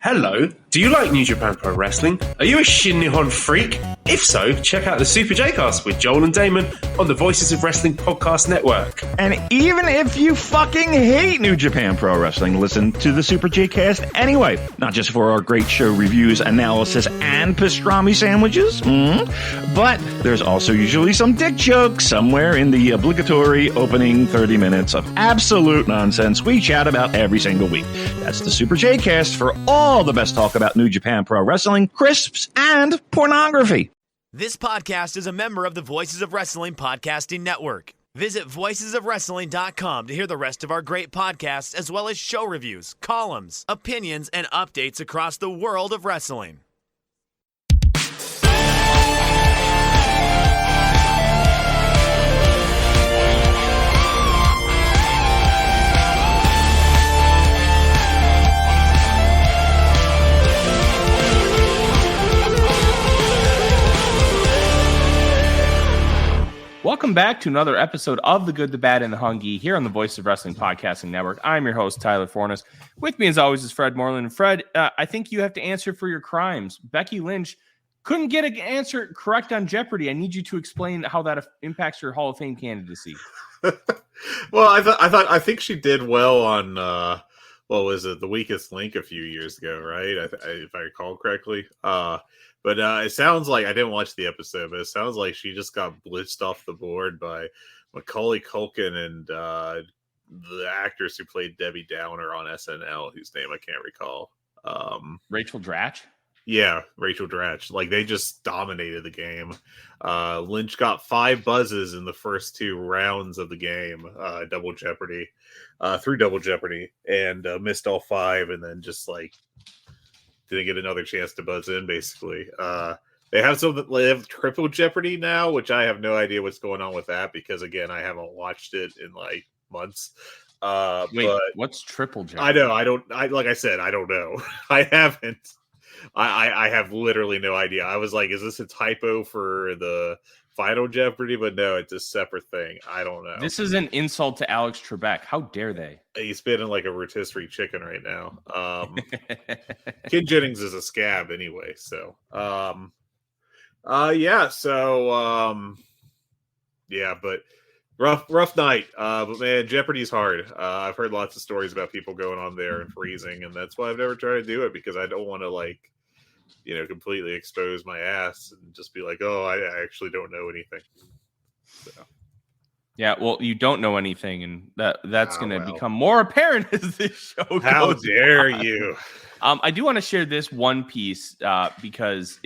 Hello, do you like New Japan Pro Wrestling? Are you a Shin Nihon freak? If so, check out the Super J-Cast with Joel and Damon on the Voices of Wrestling Podcast Network. And even if you fucking hate New Japan Pro Wrestling, listen to the Super J-Cast anyway. Not just for our great show reviews, analysis, and pastrami sandwiches, but there's also usually some dick jokes somewhere in the obligatory opening 30 minutes of absolute nonsense we chat about every single week. That's the Super J-Cast for all the best talk about New Japan Pro Wrestling, crisps, and pornography. This podcast is a member of the Voices of Wrestling Podcasting Network. Visit voicesofwrestling.com to hear the rest of our great podcasts, as well as show reviews, columns, opinions, and updates across the world of wrestling. Welcome back to another episode of The Good, the Bad, and the Hungee here on the Voice of Wrestling Podcasting Network. I'm your host, Tyler Fornes. With me, as always, is Fred Moreland. Fred, I think you have to answer for your crimes. Becky Lynch couldn't get an answer correct on Jeopardy. I need you to explain how that impacts your Hall of Fame candidacy. Well, I think she did well on what was it, The Weakest Link a few years ago, right? If I recall correctly. But it sounds like, I didn't watch the episode, but it sounds like she just got blitzed off the board by Macaulay Culkin and the actress who played Debbie Downer on SNL, whose name I can't recall. Rachel Dratch? Yeah, Rachel Dratch. Like, they just dominated the game. Lynch got 5 buzzes in the first 2 rounds of the game, Double Jeopardy, through Double Jeopardy, and missed all 5, and then just didn't get another chance to buzz in, basically. They have Triple Jeopardy now, which I have no idea what's going on with that, because, again, I haven't watched it in, months. Wait, but what's Triple Jeopardy? I know, like I said, I don't know. I haven't. I have literally no idea. I was like, is this a typo for the Final Jeopardy? But no, it's a separate thing. I don't know. This is an insult to Alex Trebek. How dare they? He's spinning like a rotisserie chicken right now. Kid Jennings is a scab anyway. So, but rough night. But man, Jeopardy's hard. I've heard lots of stories about people going on there and freezing, and that's why I've never tried to do it, because I don't want to completely expose my ass and just be like, oh, I actually don't know anything. So. Yeah, well, you don't know anything, and that's going to become more apparent as this show goes. How dare you? I do want to share this one piece because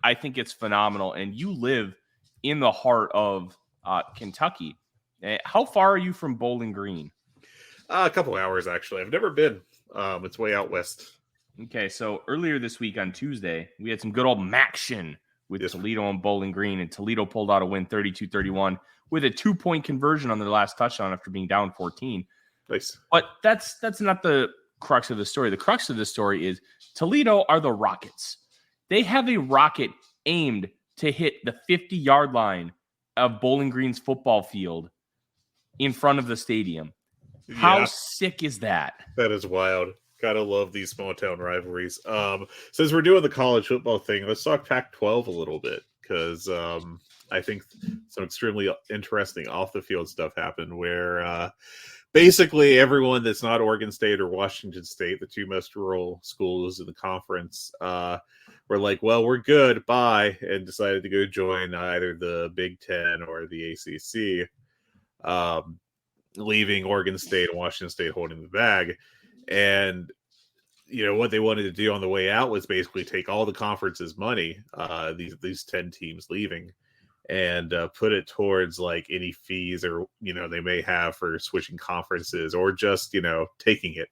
I think it's phenomenal, and you live in the heart of Kentucky. How far are you from Bowling Green? A couple hours, actually. I've never been. It's way out west. Okay, so earlier this week on Tuesday, we had some good old maction with Toledo and Bowling Green, and Toledo pulled out a win 32-31 with a 2-point conversion on their last touchdown after being down 14. Nice. But that's not the crux of the story. The crux of the story is Toledo are the Rockets. They have a rocket aimed to hit the 50-yard line of Bowling Green's football field in front of the stadium. How sick is that? That is wild. Gotta love these small town rivalries. Since we're doing the college football thing, let's talk Pac-12 a little bit, because I think some extremely interesting off the field stuff happened where basically everyone that's not Oregon State or Washington State, the 2 most rural schools in the conference, were like, well, we're good, bye, and decided to go join either the Big Ten or the ACC, leaving Oregon State and Washington State holding the bag. And, what they wanted to do on the way out was basically take all the conference's money, these 10 teams leaving, and put it towards any fees or, they may have for switching conferences or just, taking it.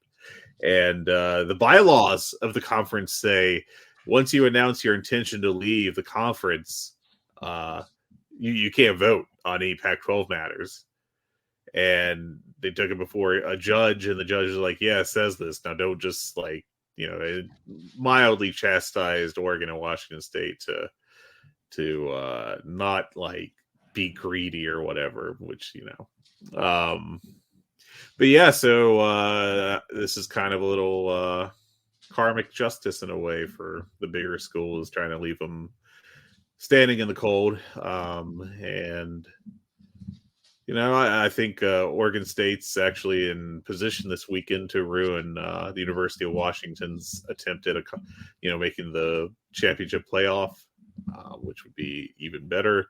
And the bylaws of the conference say, once you announce your intention to leave the conference, you can't vote on any Pac-12 matters. And they took it before a judge, and the judge was like, yeah, it says this. Now don't just it mildly chastised Oregon and Washington State to not be greedy or whatever, which, but yeah, so this is kind of a little karmic justice in a way for the bigger schools, trying to leave them standing in the cold. And I think Oregon State's actually in position this weekend to ruin the University of Washington's attempt at making the championship playoff, which would be even better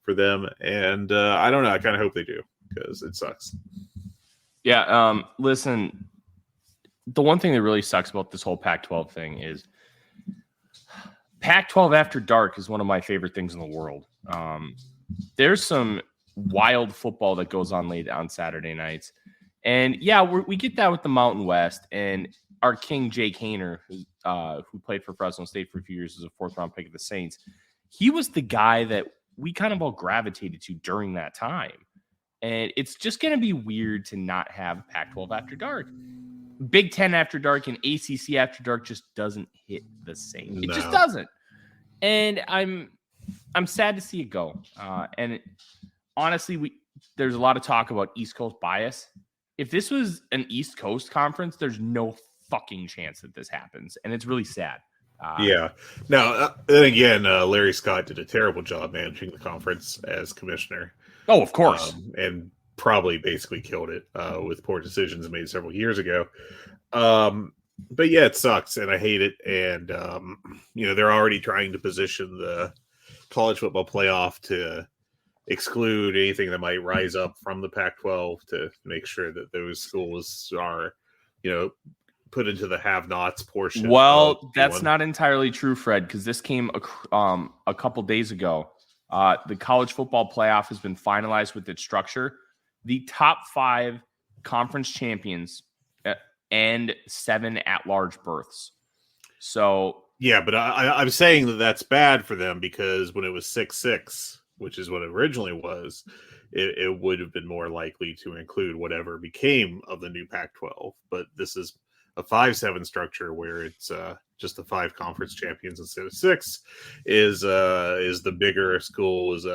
for them. And I don't know. I kind of hope they do, because it sucks. Yeah. Listen, the one thing that really sucks about this whole Pac-12 thing is Pac-12 after dark is one of my favorite things in the world. There's some wild football that goes on late on Saturday nights. And yeah, we get that with the Mountain West, and our king, Jake Hayner, who played for Fresno State for a few years as a 4th-round pick of the Saints. He was the guy that we kind of all gravitated to during that time. And it's just going to be weird to not have Pac-12 after dark. Big Ten after dark and ACC after dark just doesn't hit the same. It just doesn't. And I'm sad to see it go. Honestly, there's a lot of talk about East Coast bias. If this was an East Coast conference, there's no fucking chance that this happens. And it's really sad. Yeah. Now, then again, Larry Scott did a terrible job managing the conference as commissioner. Oh, of course. And probably basically killed it with poor decisions made several years ago. But yeah, it sucks, and I hate it. And, they're already trying to position the college football playoff to exclude anything that might rise up from the Pac-12 to make sure that those schools are, put into the have-nots portion. Well, that's not entirely true, Fred, because this came a couple days ago. The college football playoff has been finalized with its structure. The top 5 conference champions and 7 at-large berths. So yeah, but I'm saying that that's bad for them, because when it was 6-6, which is what it originally was, it would have been more likely to include whatever became of the new Pac-12. But this is a 5-7 structure where it's just the 5 conference champions instead of 6 is the bigger schools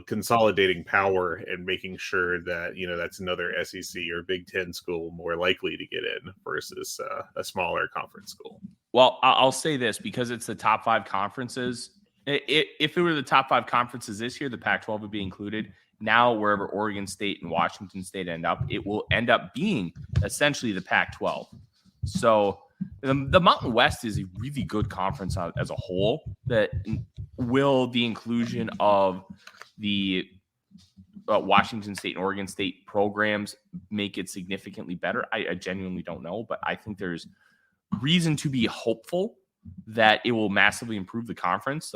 consolidating power and making sure that that's another SEC or Big Ten school more likely to get in versus a smaller conference school. Well, I'll say this, because it's the top 5 conferences. If it were the top 5 conferences this year, the Pac-12 would be included. Now, wherever Oregon State and Washington State end up, it will end up being essentially the Pac-12. So the Mountain West is a really good conference as a whole. That will the inclusion of the Washington State and Oregon State programs make it significantly better? I genuinely don't know, but I think there's reason to be hopeful that it will massively improve the conference.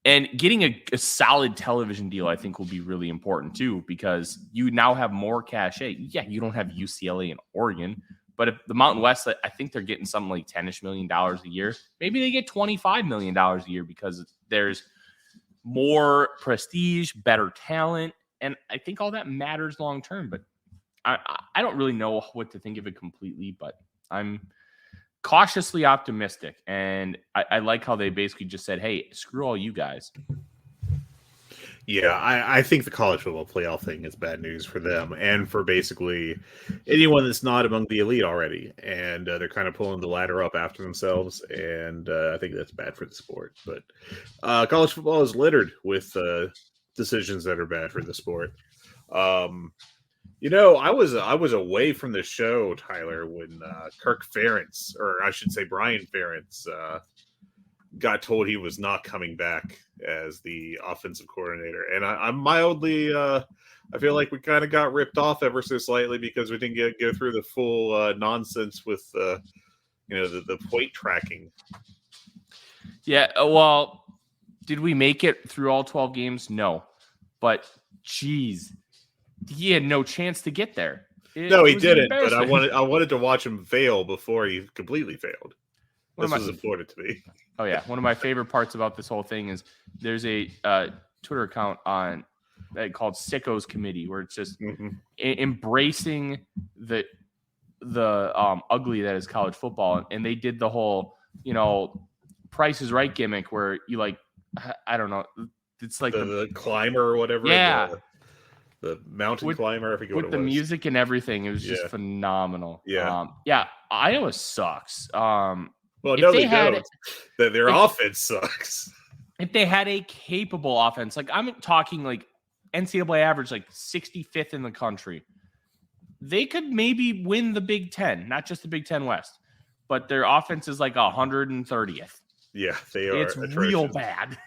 And getting a solid television deal, I think, will be really important too, because you now have more cachet. Yeah, you don't have UCLA and Oregon, but if the Mountain West, I think they're getting something like $10-ish million a year. Maybe they get $25 million a year because there's more prestige, better talent, and I think all that matters long term. But I don't really know what to think of it completely, but I'm cautiously optimistic, and I like how they basically just said, hey, screw all you guys. Yeah, I think the college football playoff thing is bad news for them and for basically anyone that's not among the elite already. And they're kind of pulling the ladder up after themselves, and I think that's bad for the sport. But college football is littered with decisions that are bad for the sport. I was away from the show, Tyler, when Kirk Ferentz, or I should say Brian Ferentz, got told he was not coming back as the offensive coordinator. And I'm mildly, I feel like we kind of got ripped off ever so slightly because we didn't go through the full nonsense with, the point tracking. Yeah, well, did we make it through all 12 games? No. But, geez, he had no chance to get there. No, he didn't, but I wanted to watch him fail before he completely failed. This was important to me. Oh, yeah. One of my favorite parts about this whole thing is there's a Twitter account called Sickos Committee, where it's just embracing the ugly that is college football. And they did the whole, Price is Right gimmick where you I don't know. It's like the climber or whatever. Yeah. the mountain climber. I forget what with it the was. music and everything. It was just phenomenal. Yeah. Iowa sucks. Well, if no, they they had, don't. Their offense sucks. If they had a capable offense, like I'm talking like NCAA average, like 65th in the country, they could maybe win the Big Ten, not just the Big Ten West, but their offense is like 130th. Yeah, they are. It's atrocious. real bad.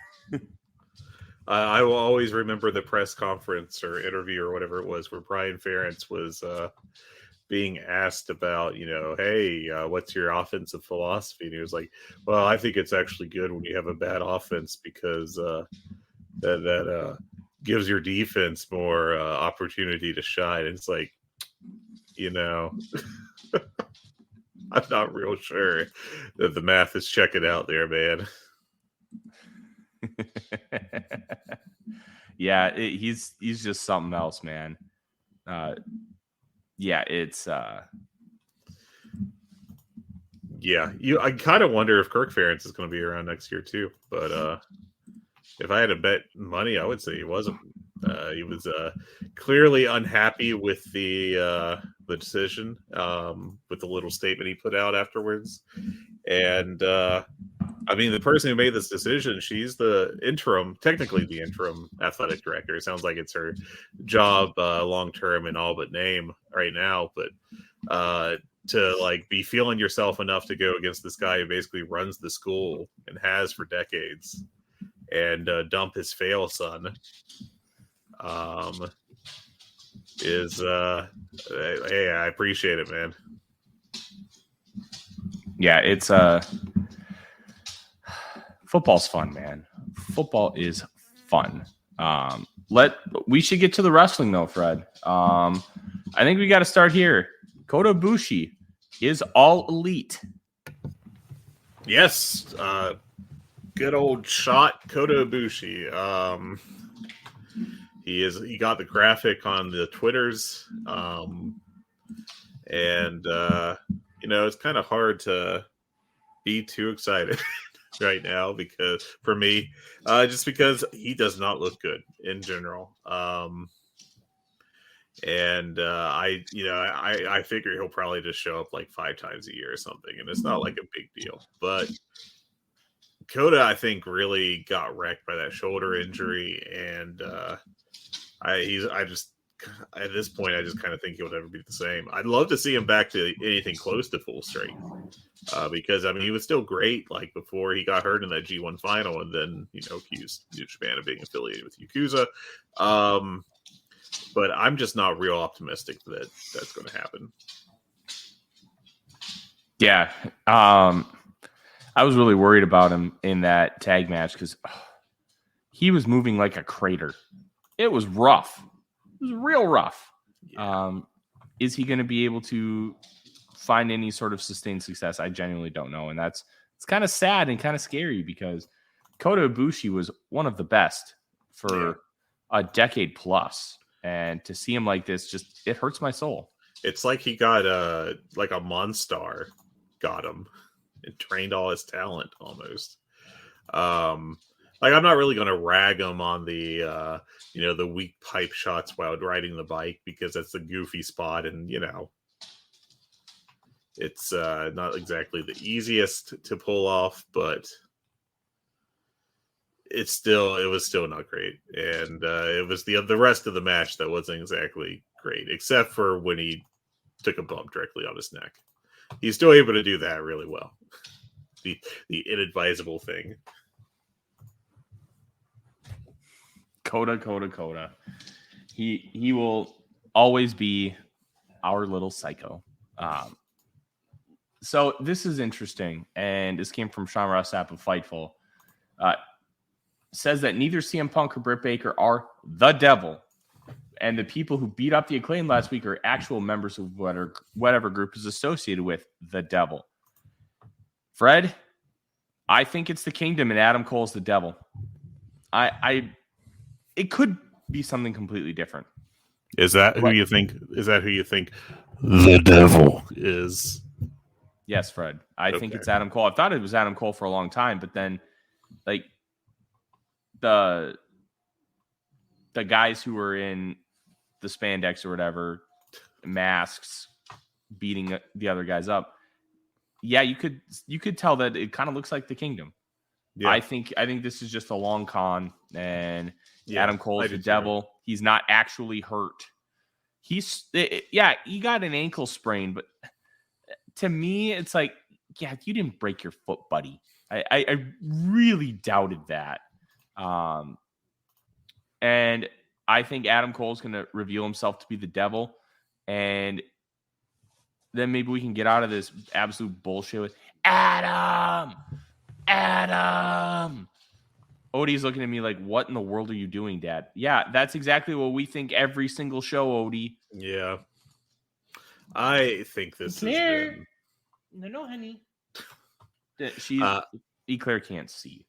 I will always remember the press conference or interview or whatever it was where Brian Ferentz was being asked about, hey, what's your offensive philosophy? And he was like, well, I think it's actually good when you have a bad offense because that gives your defense more opportunity to shine. And it's like, I'm not real sure that the math is checking out there, man. Yeah, he's just something else, man. It's I kind of wonder if Kirk Ferentz is going to be around next year too. But if I had to bet money, I would say he wasn't. He was clearly unhappy with the decision, with the little statement he put out afterwards. And the person who made this decision, she's technically the interim athletic director. It sounds like it's her job long term in all but name right now. But to be feeling yourself enough to go against this guy who basically runs the school and has for decades, and dump his fail son, hey, I appreciate it, man. Yeah, it's football's fun, man. Football is fun. We should get to the wrestling though, Fred. I think we got to start here. Kota Ibushi is all elite. Yes, good old shot Kota Ibushi. He got the graphic on the Twitters, and it's kind of hard to be too excited right now because for me, just because he does not look good in general. I figure he'll probably just show up like 5 times a year or something, and it's not like a big deal. But Kota, I think, really got wrecked by that shoulder injury, and at this point, I just kind of think he'll never be the same. I'd love to see him back to anything close to full strength, because he was still great like before he got hurt in that G1 final, and then accused New Japan of being affiliated with Yakuza. But I'm just not real optimistic that that's going to happen. Yeah, I was really worried about him in that tag match because he was moving like a crater. It was rough. It was real rough. Yeah. Is he going to be able to find any sort of sustained success? I genuinely don't know. And it's kind of sad and kind of scary because Kota Ibushi was one of the best for a decade plus. And to see him like this, it hurts my soul. It's like he got a Monstar got him and drained all his talent almost. I'm not really going to rag him on the, the weak pipe shots while riding the bike because that's a goofy spot. And, it's not exactly the easiest to pull off, but it was still not great. And it was the rest of the match that wasn't exactly great, except for when he took a bump directly on his neck. He's still able to do that really well. The inadvisable thing. Kota. He will always be our little psycho. So this is interesting, and this came from Sean Rossap of Fightful. Says that neither CM Punk or Britt Baker are the devil, and the people who beat up the Acclaim last week are actual members of whatever group is associated with the devil. Fred, I think it's the Kingdom, and Adam Cole's the devil. It could be something completely different. Is that who you think? Is that who you think the devil is? Yes, Fred. I think it's Adam Cole. I thought it was Adam Cole for a long time, but then, the guys who were in the spandex or whatever, masks, beating the other guys up. Yeah, you could tell that it kind of looks like the Kingdom. Yeah. I think this is just a long con, and Adam Cole's the devil. He's not actually hurt. He got an ankle sprain, but to me, it's like, yeah, you didn't break your foot, buddy. I really doubted that. And I think Adam Cole's going to reveal himself to be the devil, and then maybe we can get out of this absolute bullshit with Adam. Odie's looking at me like, what in the world are you doing, Dad? Yeah, that's exactly what we think every single show, Odie. Yeah. I think this Claire. has been... No, honey. Eclair can't see.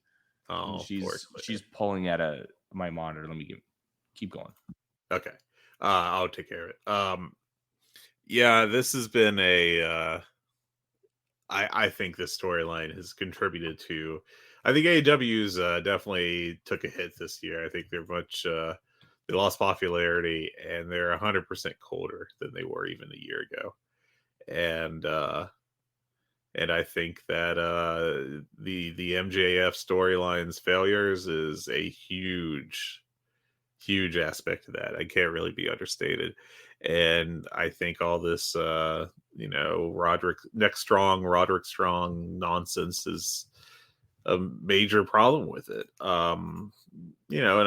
Oh, she's pulling at my monitor. Let me keep going. Okay. I'll take care of it. Yeah, this has been I think this storyline has contributed to... I think AEW's definitely took a hit this year. I think they're they lost popularity, and they're 100% colder than they were even a year ago. And I think that the MJF storyline's failures is a huge aspect of that. I can't really be understated. And I think all this, Roderick Strong nonsense is a major problem with it. And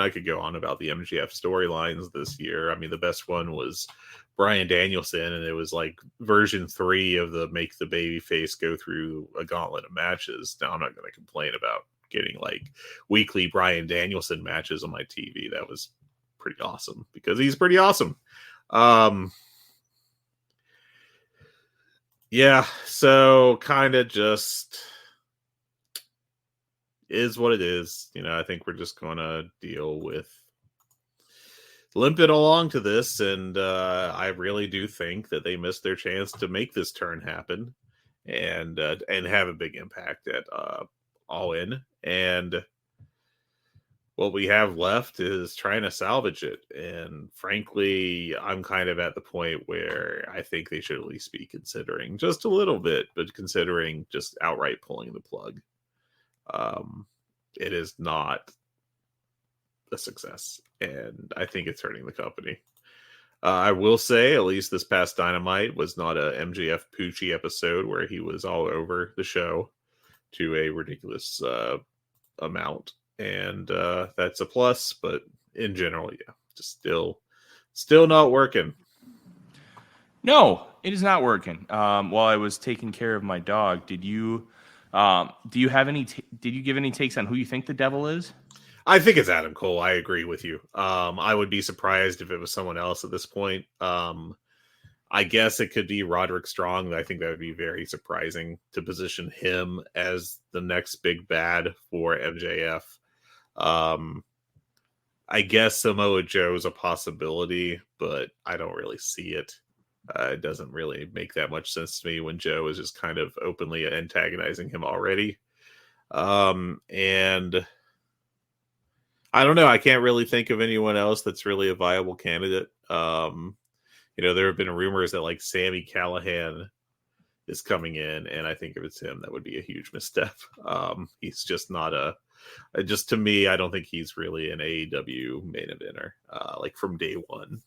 I could go on about the MJF storylines this year. I mean, the best one was Bryan Danielson, and it was like version 3 of the make the baby face go through a gauntlet of matches. Now, I'm not going to complain about getting like weekly Bryan Danielson matches on my TV. That was pretty awesome because he's pretty awesome. Yeah, so kind of just is what it is. I think we're just going to deal with limping along to this, and I really do think that they missed their chance to make this turn happen and have a big impact at All In. And what we have left is trying to salvage it. And frankly, I'm kind of at the point where I think they should at least be considering just a little bit, but considering just outright pulling the plug. It is not a success, and I think it's hurting the company. I will say, at least this past Dynamite was not a MJF Poochie episode where he was all over the show to a ridiculous amount, and that's a plus. But in general, yeah, just still not working. No, it is not working. While I was taking care of my dog, did you have any? Did you give any takes on who you think the devil is? I think it's Adam Cole. I agree with you. I would be surprised if it was someone else at this point. I guess it could be Roderick Strong. I think that would be very surprising to position him as the next big bad for MJF. I guess Samoa Joe is a possibility, but I don't really see it. It doesn't really make that much sense to me when Joe is just kind of openly antagonizing him already. And I don't know. I can't really think of anyone else that's really a viable candidate. There have been rumors that like Sami Callihan is coming in, and I think if it's him, that would be a huge misstep. He's just not just to me, I don't think he's really an AEW main eventer, like from day one.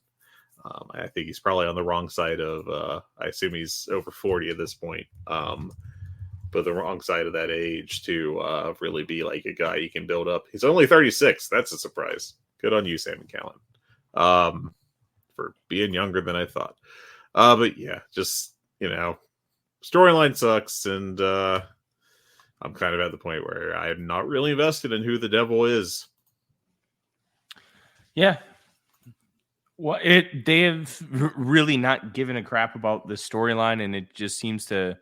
I think he's probably on the wrong side of, I assume he's over 40 at this point, but the wrong side of that age to really be like a guy you can build up. He's only 36. That's a surprise. Good on you, Sami Callihan, for being younger than I thought. But yeah, just, storyline sucks, and I'm kind of at the point where I'm not really invested in who the devil is. Yeah. Well, they have really not given a crap about the storyline, and it just seems to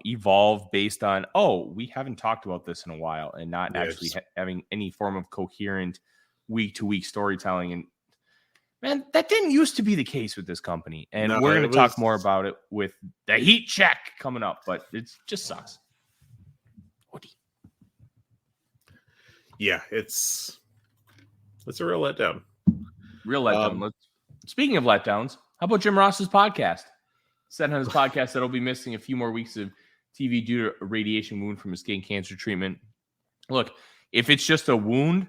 evolve based on, we haven't talked about this in a while, and not actually having any form of coherent week-to-week storytelling. And man, that didn't used to be the case with this company, and we're going to talk more about it with the heat check coming up, but it just sucks. Yeah, it's a real letdown. Real letdown. Speaking of letdowns, how about Jim Ross's podcast? Said on his podcast that he'll be missing a few more weeks of TV due to a radiation wound from his skin cancer treatment. Look, if it's just a wound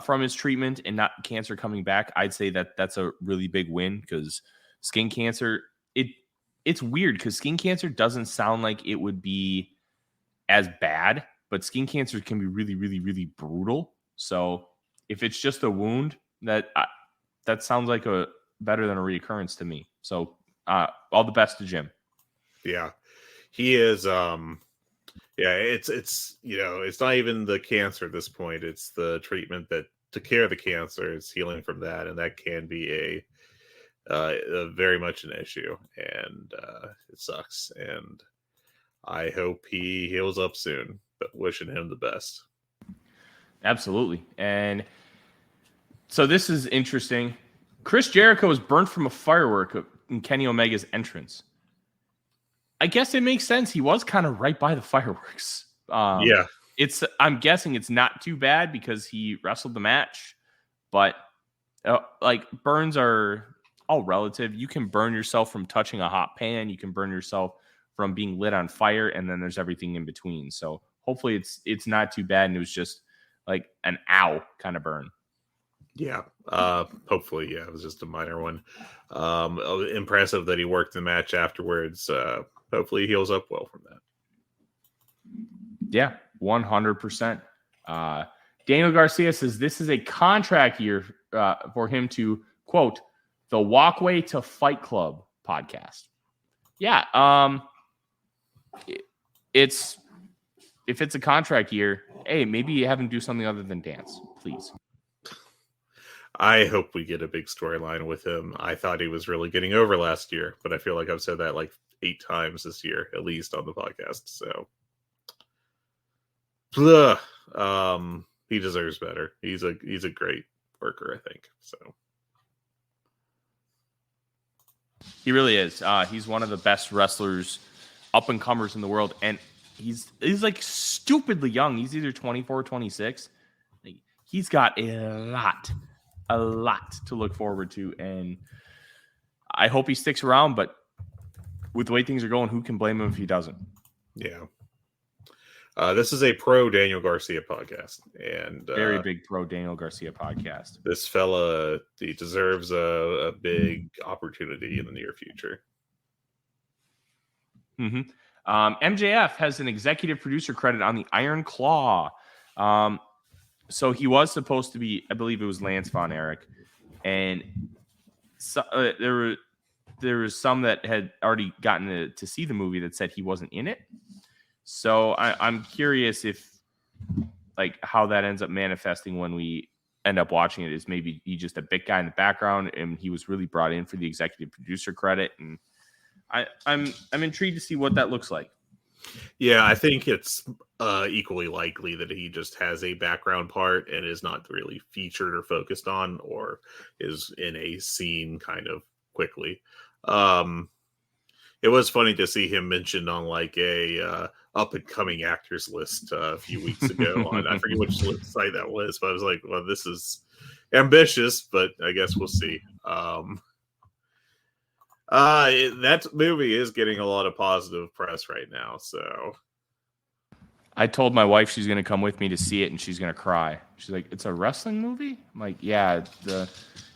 from his treatment and not cancer coming back, I'd say that that's a really big win, because skin cancer, it's weird because skin cancer doesn't sound like it would be as bad, but skin cancer can be really, really, really brutal. So if it's just a wound, that sounds like a better than a reoccurrence to me. So all the best to Jim. Yeah, he is. It's it's not even the cancer at this point. It's the treatment that to cure the cancer. It's healing from that, and that can be a very much an issue, and it sucks. And I hope he heals up soon, but wishing him the best. Absolutely. And so this is interesting. Chris Jericho was burnt from a firework in Kenny Omega's entrance. I guess it makes sense. He was kind of right by the fireworks. Yeah. I'm guessing it's not too bad because he wrestled the match, but burns are all relative. You can burn yourself from touching a hot pan. You can burn yourself from being lit on fire, and then there's everything in between. So hopefully it's not too bad, and it was just like an ow kind of burn. Yeah. Hopefully, yeah, it was just a minor one. Impressive that he worked the match afterwards. Hopefully he heals up well from that. Yeah, 100%. Daniel Garcia says this is a contract year for him to, quote, the Walkway to Fight Club podcast. Yeah. If it's a contract year, hey, maybe you have him do something other than dance, please. I hope we get a big storyline with him. I thought he was really getting over last year, but I feel like I've said that like 8 times this year, at least on the podcast. So, he deserves better. He's a great worker, I think. So, he really is. He's one of the best wrestlers, up and comers in the world, and he's like stupidly young. He's either 24 or 26. Like, he's got a lot to look forward to, and I hope he sticks around, but with the way things are going, who can blame him if he doesn't? Yeah. This is a pro Daniel Garcia podcast, and very big pro Daniel Garcia podcast. This fella, he deserves a big opportunity in the near future. Mm-hmm. MJF has an executive producer credit on the Iron Claw. So he was supposed to be, I believe it was Lance Von Erich, and so, there was some that had already gotten to see the movie that said he wasn't in it. So I'm curious if, like, how that ends up manifesting when we end up watching it. Is maybe he's just a big guy in the background and he was really brought in for the executive producer credit, and I'm intrigued to see what that looks like. Yeah, I think it's equally likely that he just has a background part and is not really featured or focused on, or is in a scene kind of quickly. It was funny to see him mentioned on like a up and coming actors list a few weeks ago. I forget which site that was, but I was like, well, this is ambitious, but I guess we'll see. That movie is getting a lot of positive press right now. So I told my wife she's going to come with me to see it, and she's going to cry. She's like, "It's a wrestling movie?" I'm like, "Yeah." Do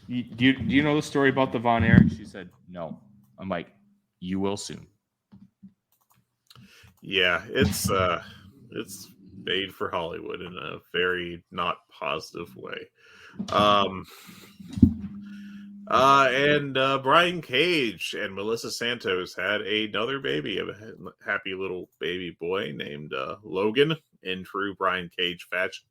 you know the story about the Von Erich? She said, "No." I'm like, "You will soon." Yeah, it's made for Hollywood in a very not positive way. And Brian Cage and Melissa Santos had another baby, a happy little baby boy named Logan, in true Brian Cage fashion.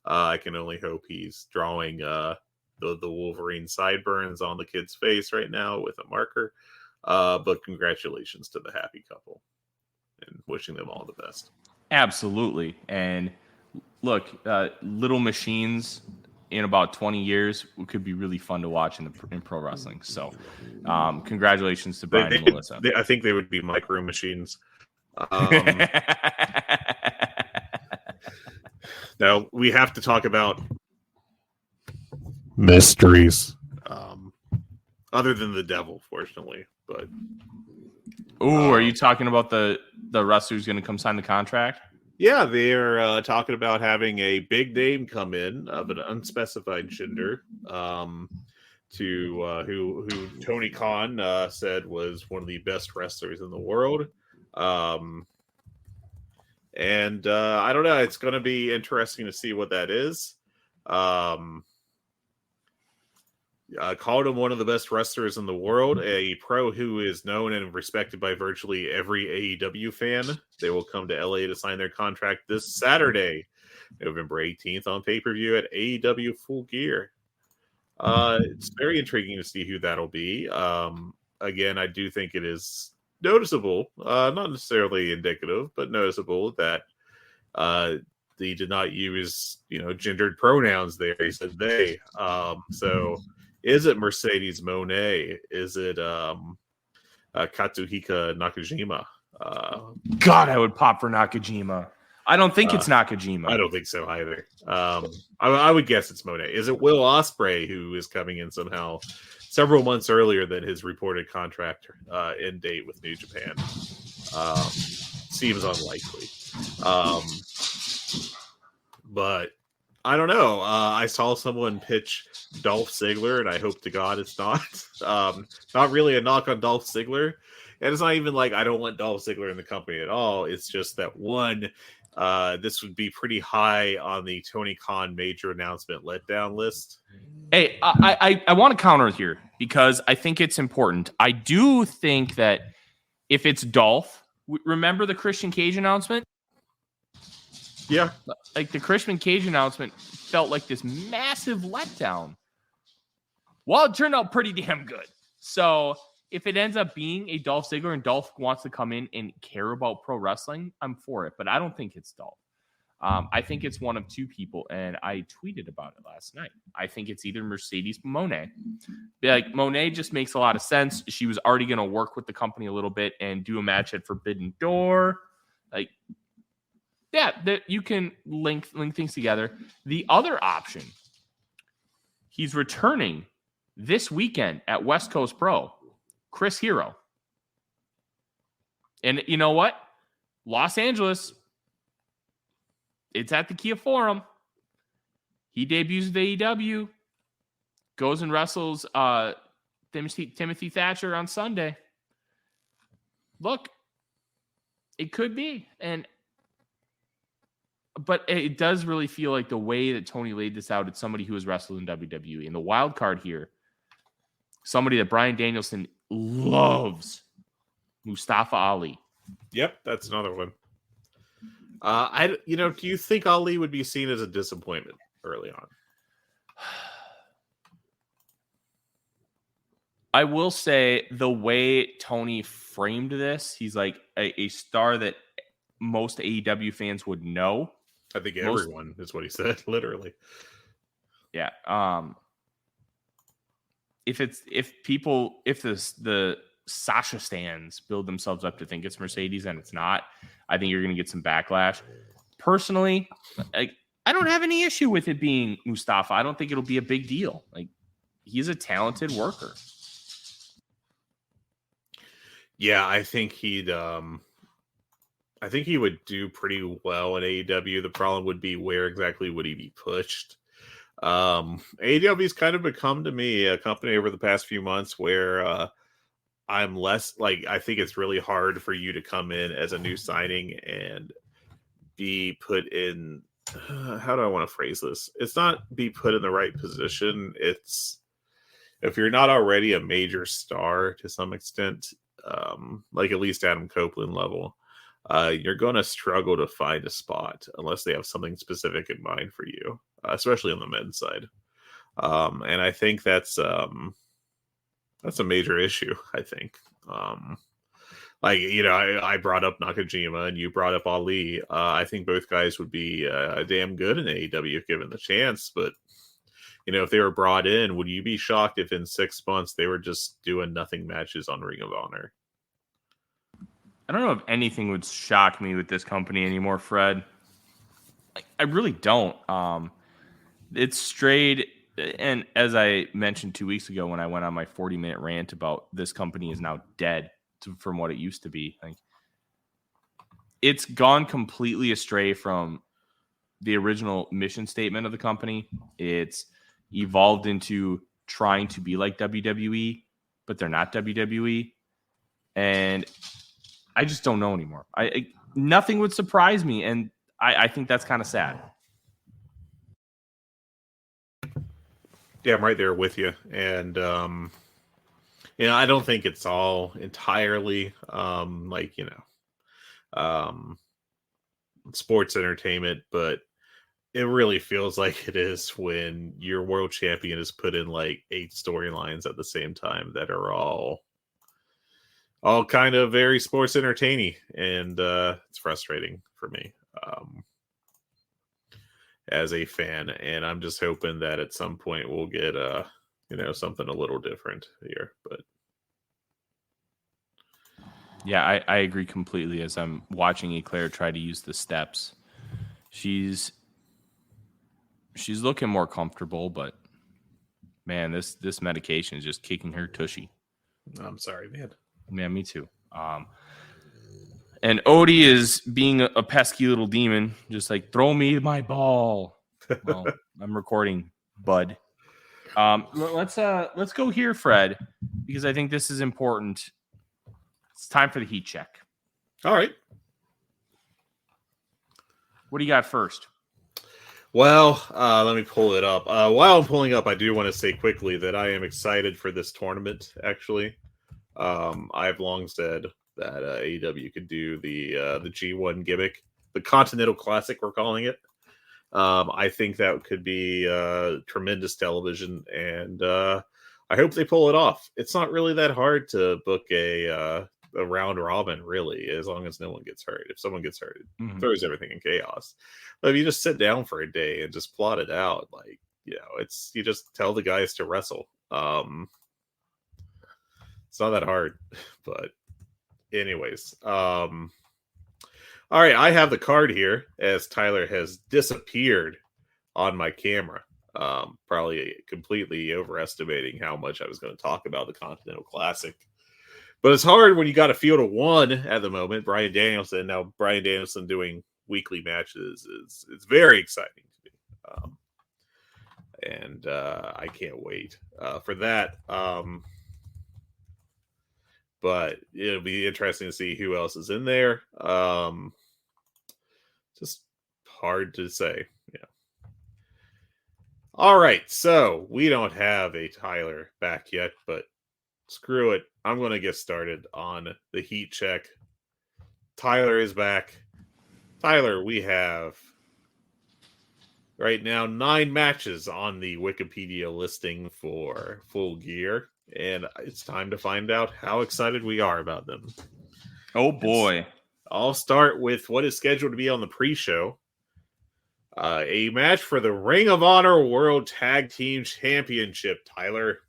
I can only hope he's drawing the Wolverine sideburns on the kid's face right now with a marker. But congratulations to the happy couple and wishing them all the best. Absolutely. And look, Little Machines in about 20 years could be really fun to watch in pro wrestling. So congratulations to Brian and Melissa. I think they would be micro machines. Now we have to talk about mysteries. other than the Devil, fortunately. But are you talking about the wrestler who's going to come sign the contract? yeah, they're talking about having a big name come in of an unspecified gender, who Tony Khan said was one of the best wrestlers in the world. And I don't know. It's going to be interesting to see what that is. Called him one of the best wrestlers in the world, a pro who is known and respected by virtually every AEW fan. They will come to LA to sign their contract this Saturday, November 18th, on pay-per-view at AEW Full Gear. It's very intriguing to see who that'll be. Again, I do think it is noticeable, not necessarily indicative, but noticeable that they did not use, gendered pronouns there. He said they. So is it Mercedes Moné? Is it Katsuhika Nakajima? God, I would pop for Nakajima. I don't think it's Nakajima. I don't think so either. I would guess it's Moné. Is it Will Ospreay, who is coming in somehow several months earlier than his reported contract end date with New Japan? Seems unlikely. But I don't know. I saw someone pitch Dolph Ziggler, and I hope to God it's not. Not really a knock on Dolph Ziggler. And it's not even like I don't want Dolph Ziggler in the company at all. It's just that this would be pretty high on the Tony Khan major announcement letdown list. Hey, I want to counter here because I think it's important. I do think that if it's Dolph, remember the Christian Cage announcement? Yeah. Like the Christian Cage announcement felt like this massive letdown. Well, it turned out pretty damn good. So if it ends up being a Dolph Ziggler and Dolph wants to come in and care about pro wrestling, I'm for it. But I don't think it's Dolph. I think it's one of two people, and I tweeted about it last night. I think it's either Mercedes Moné. Like, Moné just makes a lot of sense. She was already going to work with the company a little bit and do a match at Forbidden Door. Like, yeah, you can link things together. The other option, he's returning this weekend at West Coast Pro, Chris Hero. And you know what? Los Angeles, it's at the Kia Forum. He debuts with AEW, goes and wrestles Timothy Thatcher on Sunday. Look, it could be. But it does really feel like the way that Tony laid this out, it's somebody who has wrestled in WWE. And the wild card here, somebody that Bryan Danielson loves, Mustafa Ali. Yep, that's another one. Do you think Ali would be seen as a disappointment early on? I will say the way Tony framed this, he's like a star that most AEW fans would know. I think everyone is what he said, literally. Yeah. If the Sasha stands build themselves up to think it's Mercedes and it's not, I think you're going to get some backlash. Personally, I don't have any issue with it being Mustafa. I don't think it'll be a big deal. Like, he's a talented worker. Yeah, I think he would do pretty well in AEW. The problem would be where exactly would he be pushed? AEW's kind of become to me a company over the past few months where I'm less like, I think it's really hard for you to come in as a new signing and be put in, how do I want to phrase this? It's not be put in the right position. It's if you're not already a major star to some extent, like at least Adam Copeland level, you're going to struggle to find a spot unless they have something specific in mind for you, especially on the men's side. And I think that's a major issue, I think. I brought up Nakajima and you brought up Ali. I think both guys would be damn good in AEW if given the chance. But, if they were brought in, would you be shocked if in 6 months they were just doing nothing matches on Ring of Honor? I don't know if anything would shock me with this company anymore, Fred. I really don't. It's strayed and as I mentioned 2 weeks ago when I went on my 40-minute rant about this company is now dead from what it used to be, like it's gone completely astray from the original mission statement of the company. It's evolved into trying to be like WWE, but they're not WWE. And I just don't know anymore. Nothing would surprise me. And I think that's kind of sad. Yeah, I'm right there with you. And, I don't think it's all entirely sports entertainment, but it really feels like it is when your world champion is put in like 8 storylines at the same time that are all kind of very sports entertaining, and it's frustrating for me as a fan. And I'm just hoping that at some point we'll get something a little different here. But yeah, I agree completely. As I'm watching Eclair try to use the steps, she's looking more comfortable, but man, this medication is just kicking her tushy. I'm sorry, man. Yeah, me too. And Odie is being a pesky little demon, just like, throw me my ball. Well, I'm recording, bud. Let's go here, Fred, because I think this is important. It's time for the heat check. All right. What do you got first? Well, let me pull it up. While I'm pulling up, I do want to say quickly that I am excited for this tournament, actually. I've long said that AEW could do the G1 gimmick, the Continental Classic, we're calling it. I think that could be tremendous television, and I hope they pull it off. It's not really that hard to book a round robin, really, as long as no one gets hurt. If someone gets hurt, it throws everything in chaos. But if you just sit down for a day and just plot it out, like, you just tell the guys to wrestle. It's not that hard, but anyways. All right, I have the card here as Tyler has disappeared on my camera. Probably completely overestimating how much I was going to talk about the Continental Classic. But it's hard when you got a field of 1 at the moment. Bryan Danielson. Now, Bryan Danielson doing weekly matches is very exciting to me. And I can't wait for that. But it'll be interesting to see who else is in there. Just hard to say. Yeah. All right. So we don't have a Tyler back yet, but screw it. I'm going to get started on the heat check. Tyler is back. Tyler, we have right now 9 matches on the Wikipedia listing for Full Gear. And it's time to find out how excited we are about them. Oh, boy. I'll start with what is scheduled to be on the pre-show. A match for the Ring of Honor World Tag Team Championship, Tyler.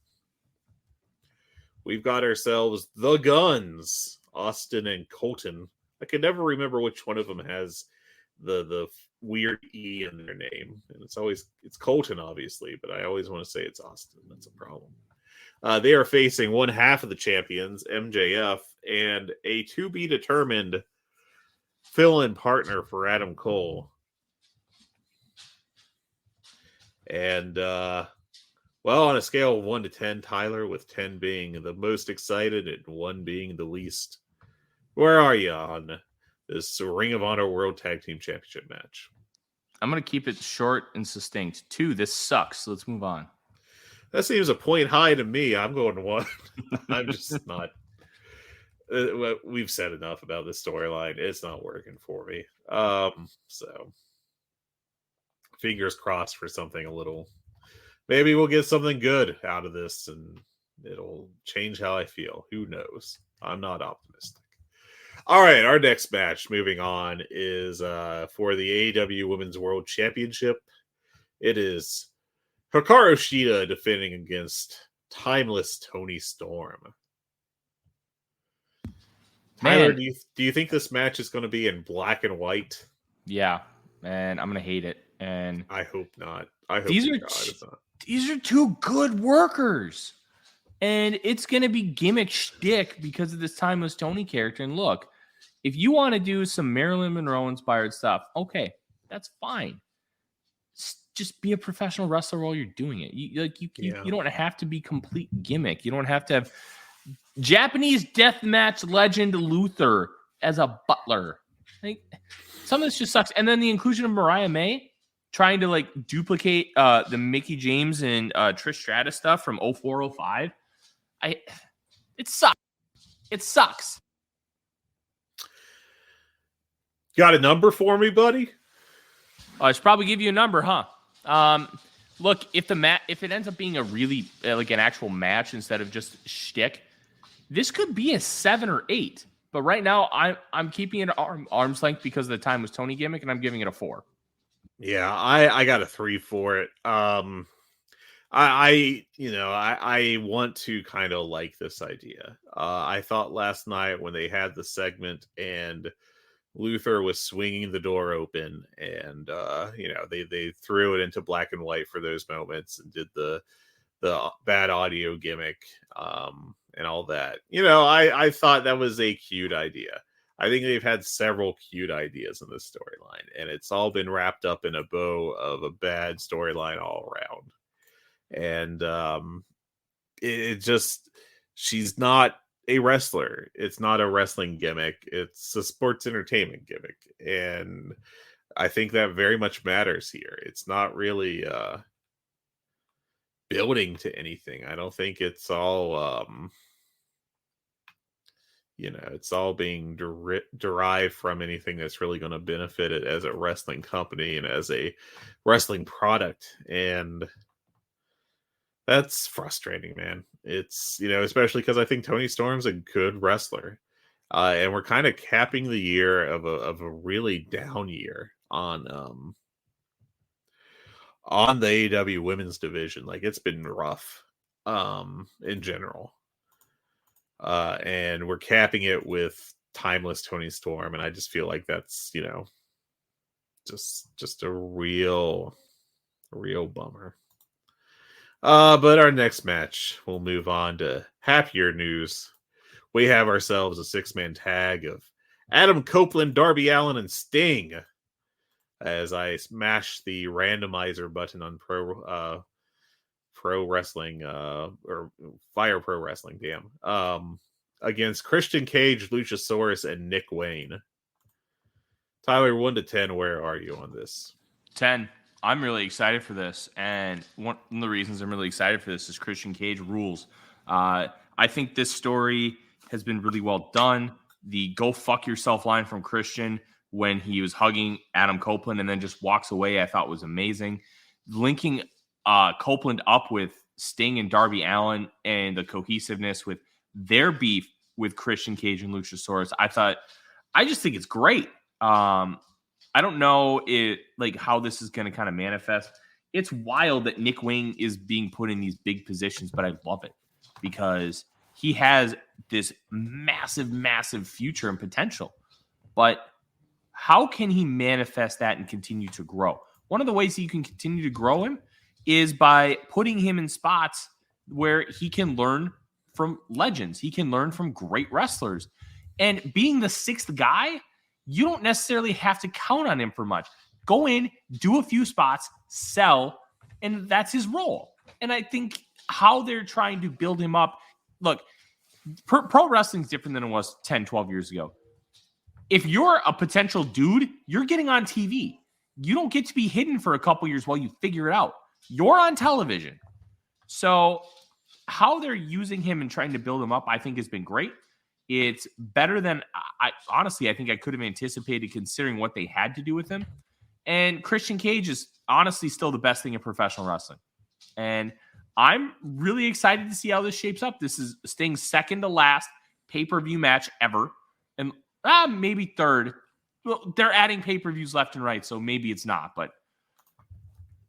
We've got ourselves the Guns, Austin and Colton. I can never remember which one of them has the weird E in their name. And it's Colton, obviously, but I always want to say it's Austin. That's a problem. They are facing one half of the champions, MJF, and a to-be-determined fill-in partner for Adam Cole. And, on a scale of 1 to 10, Tyler, with 10 being the most excited and 1 being the least, where are you on this Ring of Honor World Tag Team Championship match? I'm going to keep it short and succinct. 2, this sucks. So let's move on. That seems a point high to me. I'm going to 1. I'm just not. We've said enough about this storyline. It's not working for me. So fingers crossed for something a little. Maybe we'll get something good out of this, and it'll change how I feel. Who knows? I'm not optimistic. All right, our next match, moving on, is for the AEW Women's World Championship. It is Hikaru Shida defending against Timeless Toni Storm. Tyler, do you think this match is going to be in black and white? Yeah, and I'm going to hate it. And I hope not. I hope these are two good workers. And it's going to be gimmick shtick because of this Timeless Tony character. And look, if you want to do some Marilyn Monroe inspired stuff, okay, that's fine. Just be a professional wrestler while you're doing it. You don't have to be complete gimmick. You don't have to have Japanese deathmatch legend Luther as a butler. Like, some of this just sucks. And then the inclusion of Mariah May trying to like duplicate the Mickey James and Trish Stratus stuff from 0405. It sucks. It sucks. Got a number for me, buddy? I should probably give you a number, huh? Look, if it ends up being a really like an actual match instead of just shtick, this could be a 7 or 8. But right now, I'm keeping it arm's length because of the Timeless Tony gimmick, and I'm giving it a 4. Yeah, I got a 3 for it. I want to kind of like this idea. I thought last night when they had the segment and Luther was swinging the door open, and they threw it into black and white for those moments and did the bad audio gimmick and all that. I thought that was a cute idea. I think they've had several cute ideas in this storyline, and it's all been wrapped up in a bow of a bad storyline all around. And she's not a wrestler. It's not a wrestling gimmick. It's a sports entertainment gimmick. And I think that very much matters here. It's not really building to anything. I don't think it's all, it's all being derived from anything that's really going to benefit it as a wrestling company and as a wrestling product. And that's frustrating, man. It's, especially because I think Toni Storm's a good wrestler. And we're kind of capping the year of a really down year on the AEW women's division. Like, it's been rough in general. And we're capping it with Timeless Toni Storm. And I just feel like that's, just a real bummer. But our next match, we'll move on to happier news. We have ourselves a 6-man tag of Adam Copeland, Darby Allin, and Sting. As I smash the randomizer button on Pro Wrestling, or Fire Pro Wrestling, against Christian Cage, Luchasaurus, and Nick Wayne. Tyler, 1 to 10, where are you on this? 10. I'm really excited for this, and one of the reasons I'm really excited for this is Christian Cage rules. I think this story has been really well done. The "go fuck yourself" line from Christian when he was hugging Adam Copeland and then just walks away, I thought was amazing. Linking Copeland up with Sting and Darby Allin and the cohesiveness with their beef with Christian Cage and Luchasaurus, I just think it's great. I don't know how this is going to kind of manifest. It's wild that Nick Wayne is being put in these big positions, but I love it because he has this massive, massive future and potential. But how can he manifest that and continue to grow? One of the ways you can continue to grow him is by putting him in spots where he can learn from legends. He can learn from great wrestlers. And being the 6th guy, you don't necessarily have to count on him for much. Go in, do a few spots, sell, and that's his role. And I think how they're trying to build him up, look, pro wrestling is different than it was 10, 12 years ago. If you're a potential dude, you're getting on TV. You don't get to be hidden for a couple years while you figure it out. You're on television. So how they're using him and trying to build him up, I think has been great. It's better than I think I could have anticipated considering what they had to do with him. And Christian Cage is honestly still the best thing in professional wrestling. And I'm really excited to see how this shapes up. This is Sting's second to last pay-per-view match ever. And maybe third. Well, they're adding pay-per-views left and right, so maybe it's not. But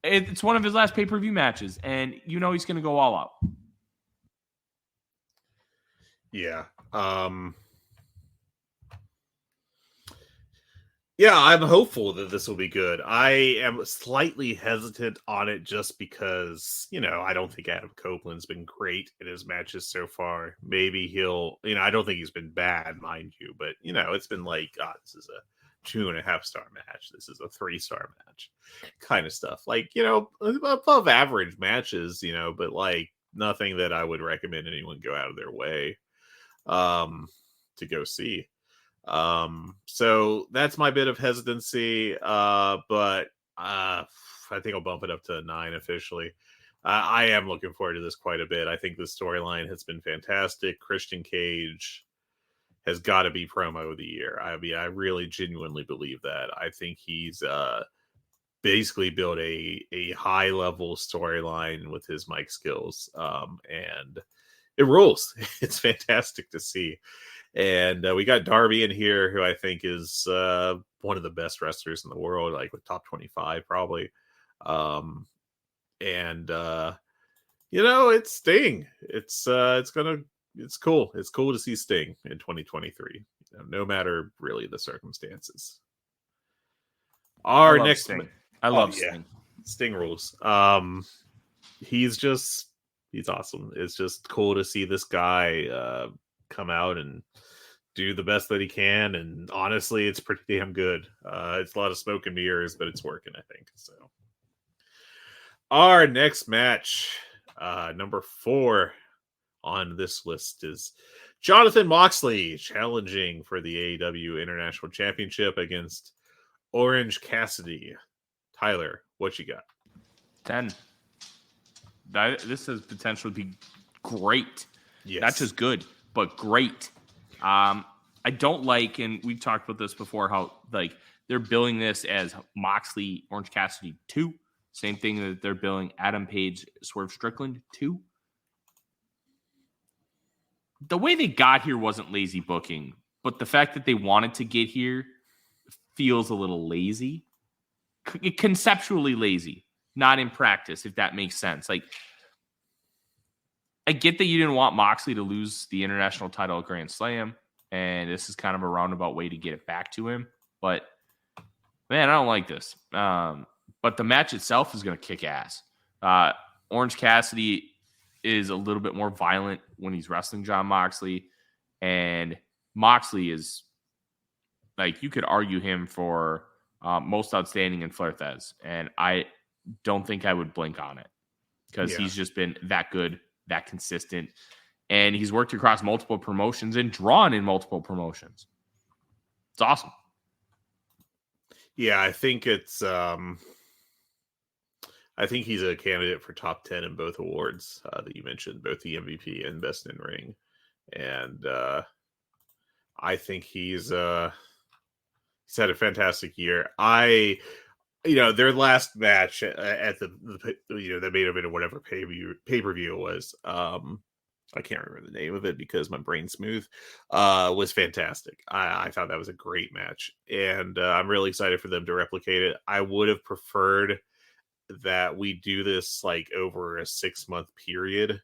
it's one of his last pay-per-view matches. And he's going to go all out. Yeah. Yeah, I'm hopeful that this will be good. I am slightly hesitant on it just because, I don't think Adam Copeland's been great in his matches so far. Maybe he'll, I don't think he's been bad, mind you, but, it's been like, God, this is a 2.5-star match. This is a 3-star match kind of stuff. Like, above average matches, but like nothing that I would recommend anyone go out of their way to go see. So that's my bit of hesitancy, but I think I'll bump it up to a 9 officially. I am looking forward to this quite a bit. I think the storyline has been fantastic. Christian Cage has got to be promo of the year. I mean, I really genuinely believe that. I think he's basically built a high level storyline with his mic skills, and it rules. It's fantastic to see. And we got Darby in here, who I think is one of the best wrestlers in the world, like with top 25 probably. It's Sting. It's cool. It's cool to see Sting in 2023, no matter really the circumstances. Our next Sting. I love Sting. Sting rules. He's awesome. It's just cool to see this guy come out and do the best that he can, and honestly it's pretty damn good. It's a lot of smoke and mirrors, but it's working, I think. So our next match, number 4 on this list, is Jonathan Moxley challenging for the AEW International Championship against Orange Cassidy. Tyler, what you got? 10. This has potential to be great. Yes. Not just good, but great. I don't like, and we've talked about this before, how like they're billing this as Moxley Orange Cassidy 2. Same thing that they're billing Adam Page Swerve Strickland 2. The way they got here wasn't lazy booking, but the fact that they wanted to get here feels a little lazy. Conceptually lazy, not in practice, if that makes sense. Like, I get that you didn't want Moxley to lose the international title at Grand Slam, and this is kind of a roundabout way to get it back to him. But, man, I don't like this. But the match itself is going to kick ass. Orange Cassidy is a little bit more violent when he's wrestling Jon Moxley, and Moxley is, like, you could argue him for most outstanding in Flair Thez, and I don't think I would blink on it because he's just been that good, that consistent, and he's worked across multiple promotions and drawn in multiple promotions. It's awesome. Yeah, I think it's I think he's a candidate for top 10 in both awards that you mentioned, both the MVP and Best in Ring. And I think he's had a fantastic year. Their last match at the that may have been whatever pay-per-view it was. I can't remember the name of it because my brain's smooth. Was fantastic. I thought that was a great match, and I'm really excited for them to replicate it. I would have preferred that we do this like over a 6-month period,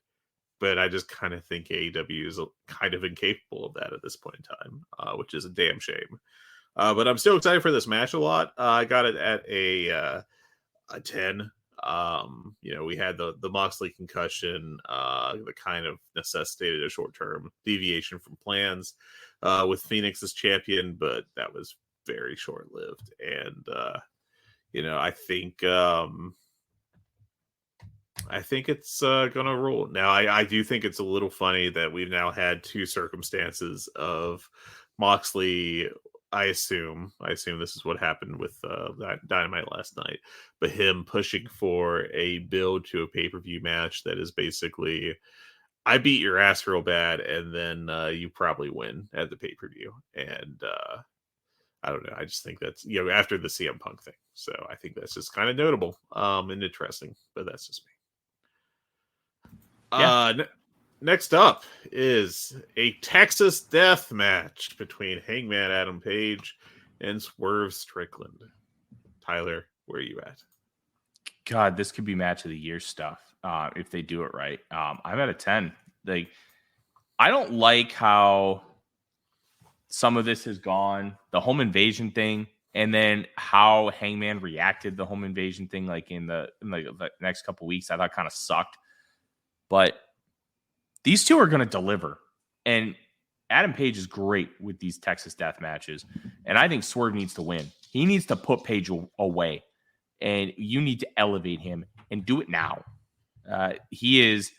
but I just kind of think AEW is kind of incapable of that at this point in time, which is a damn shame. But I'm still excited for this match a lot. I got it at a 10. We had the Moxley concussion that kind of necessitated a short-term deviation from plans with Phoenix as champion, but that was very short-lived. And I think it's gonna rule. Now, I do think it's a little funny that we've now had 2 circumstances of Moxley. I assume this is what happened with that Dynamite last night, but him pushing for a build to a pay-per-view match that is basically, I beat your ass real bad, and then you probably win at the pay-per-view. And I don't know. I just think that's, after the CM Punk thing. So I think that's just kind of notable and interesting, but that's just me. Yeah. Next up is a Texas death match between Hangman Adam Page and Swerve Strickland. Tyler, where are you at? God, this could be match of the year stuff if they do it right. I'm at a 10. Like, I don't like how some of this has gone. The home invasion thing And then how Hangman reacted the home invasion thing, like in the next couple weeks, I thought kind of sucked. But these two are going to deliver. And Adam Page is great with these Texas death matches. And I think Swerve needs to win. He needs to put Page away. And you need to elevate him and do it now. He is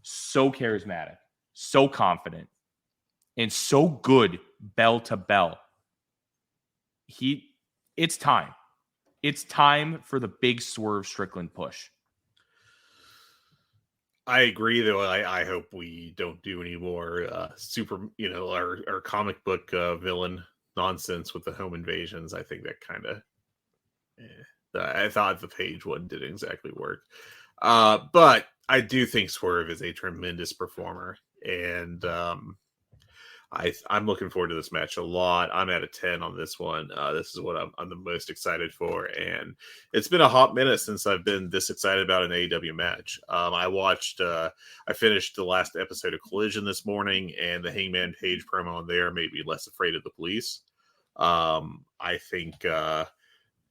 so charismatic, so confident, and so good bell to bell. It's time. It's time for the big Swerve Strickland push. I agree, though. I hope we don't do any more our comic book villain nonsense with the home invasions. I think that kind of, I thought the Page one didn't exactly work. But I do think Swerve is a tremendous performer, and I'm looking forward to this match a lot. I'm at a 10 on this one. This is what I'm the most excited for, and it's been a hot minute since I've been this excited about an AEW match. I finished the last episode of Collision this morning, and the Hangman Page promo on there made me less afraid of the police. I think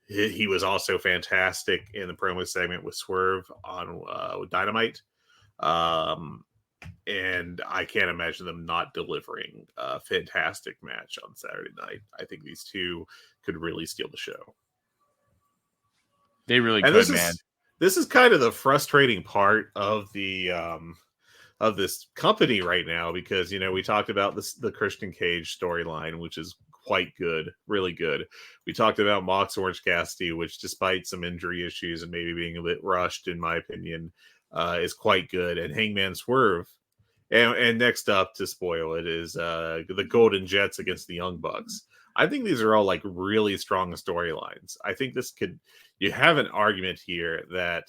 he was also fantastic in the promo segment with Swerve on with Dynamite. And I can't imagine them not delivering a fantastic match on Saturday night. I think these two could really steal the show. They really and could, man. This is kind of the frustrating part of the of this company right now, because we talked about the Christian Cage storyline, which is quite good, really good. We talked about Mox Orange Cassidy, which, despite some injury issues and maybe being a bit rushed, in my opinion, is quite good. And Hangman Swerve. And next up, to spoil it, is the Golden Jets against the Young Bucks. I think these are all like really strong storylines. I think you have an argument here that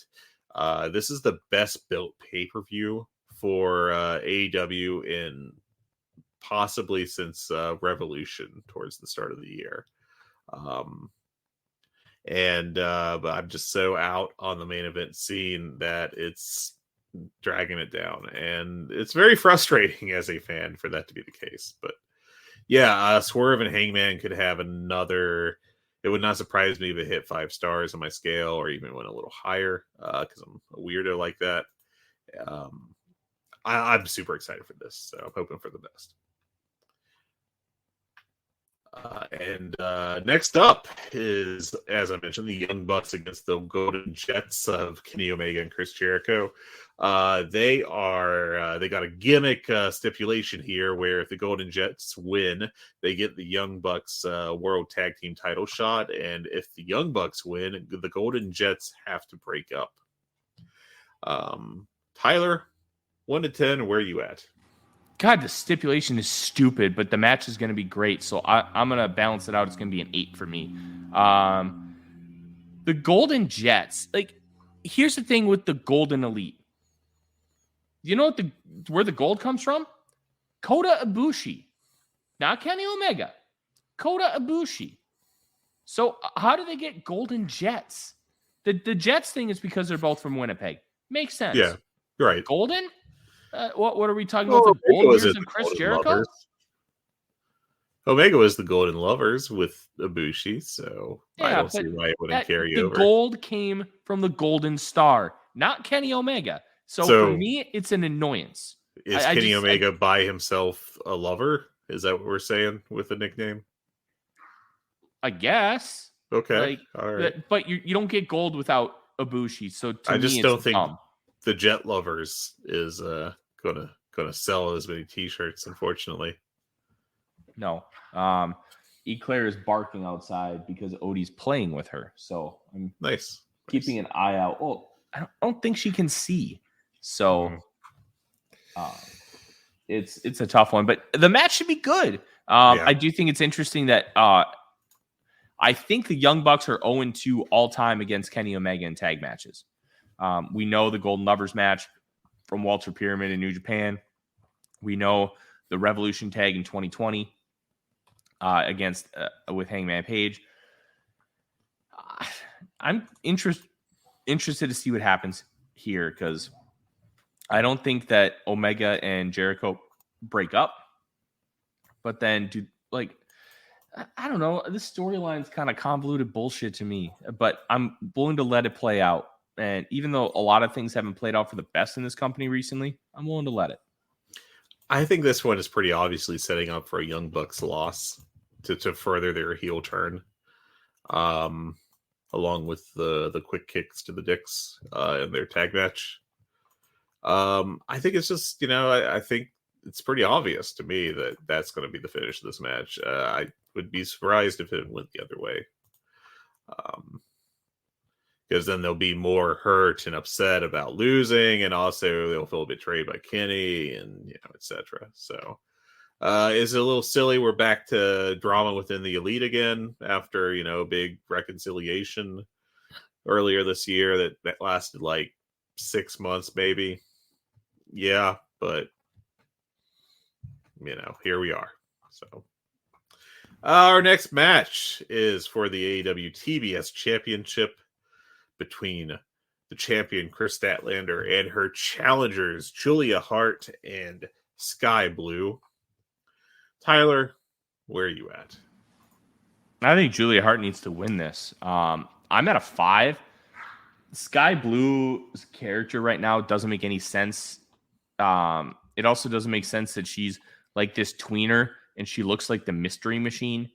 this is the best built pay-per-view for AEW in possibly since Revolution towards the start of the year. But I'm just so out on the main event scene that it's dragging it down, and it's very frustrating as a fan for that to be the case. But yeah, Swerve and Hangman could have another. It would not surprise me if it hit 5 stars on my scale, or even went a little higher, because I'm a weirdo like that. I'm super excited for this, so I'm hoping for the best. Next up is, as I mentioned, the Young Bucks against the Golden Jets of Kenny Omega and Chris Jericho. They got a gimmick stipulation here where if the Golden Jets win, they get the Young Bucks World Tag Team title shot, and if the Young Bucks win, the Golden Jets have to break up. Tyler, 1 to 10, where are you at? God, the stipulation is stupid, but the match is going to be great. So I'm going to balance it out. It's going to be an 8 for me. The Golden Jets, here's the thing with the Golden Elite. You know where the gold comes from? Kota Ibushi. Not Kenny Omega. Kota Ibushi. So how do they get Golden Jets? The Jets thing is because they're both from Winnipeg. Makes sense. Yeah, right. Golden? What are we talking about? The Golden Years of Chris Jericho? Lovers. Omega was the Golden Lovers with Ibushi, so I don't see why it wouldn't carry over. The gold came from the Golden Star, not Kenny Omega. So for me, it's an annoyance. Is Kenny Omega by himself a lover? Is that what we're saying with the nickname? I guess. Okay. All right. But you don't get gold without Ibushi. So I just don't think the Jet Lovers is gonna sell as many T-shirts, unfortunately. No. Eclair is barking outside because Odie's playing with her. So I'm keeping an eye out. Oh, I don't think she can see. So it's a tough one, but the match should be good. I do think it's interesting that I think the Young Bucks are 0-2 all time against Kenny Omega in tag matches. We know the Golden Lovers match from Walter Pyramid in New Japan. We know the Revolution tag in 2020 against with Hangman Page. I'm interested to see what happens here, because I don't think that Omega and Jericho break up. But then I don't know. This storyline's kind of convoluted bullshit to me, but I'm willing to let it play out. And even though a lot of things haven't played out for the best in this company recently, I'm willing to let it. I think this one is pretty obviously setting up for a Young Bucks loss to further their heel turn. Along with the quick kicks to the dicks in their tag match. I think it's just, I think it's pretty obvious to me that that's going to be the finish of this match. I would be surprised if it went the other way. Because then they'll be more hurt and upset about losing, and also they'll feel betrayed by Kenny, and etc. So is it a little silly? We're back to drama within the Elite again after big reconciliation earlier this year that lasted like 6 months, maybe. Yeah, but here we are. So our next match is for the AEW TBS Championship between the champion Chris Statlander and her challengers Julia Hart and Sky Blue. Tyler, where are you at? I think Julia Hart needs to win this. I'm at a 5. Sky Blue's character right now doesn't make any sense. It also doesn't make sense that she's like this tweener and she looks like the Mystery Machine.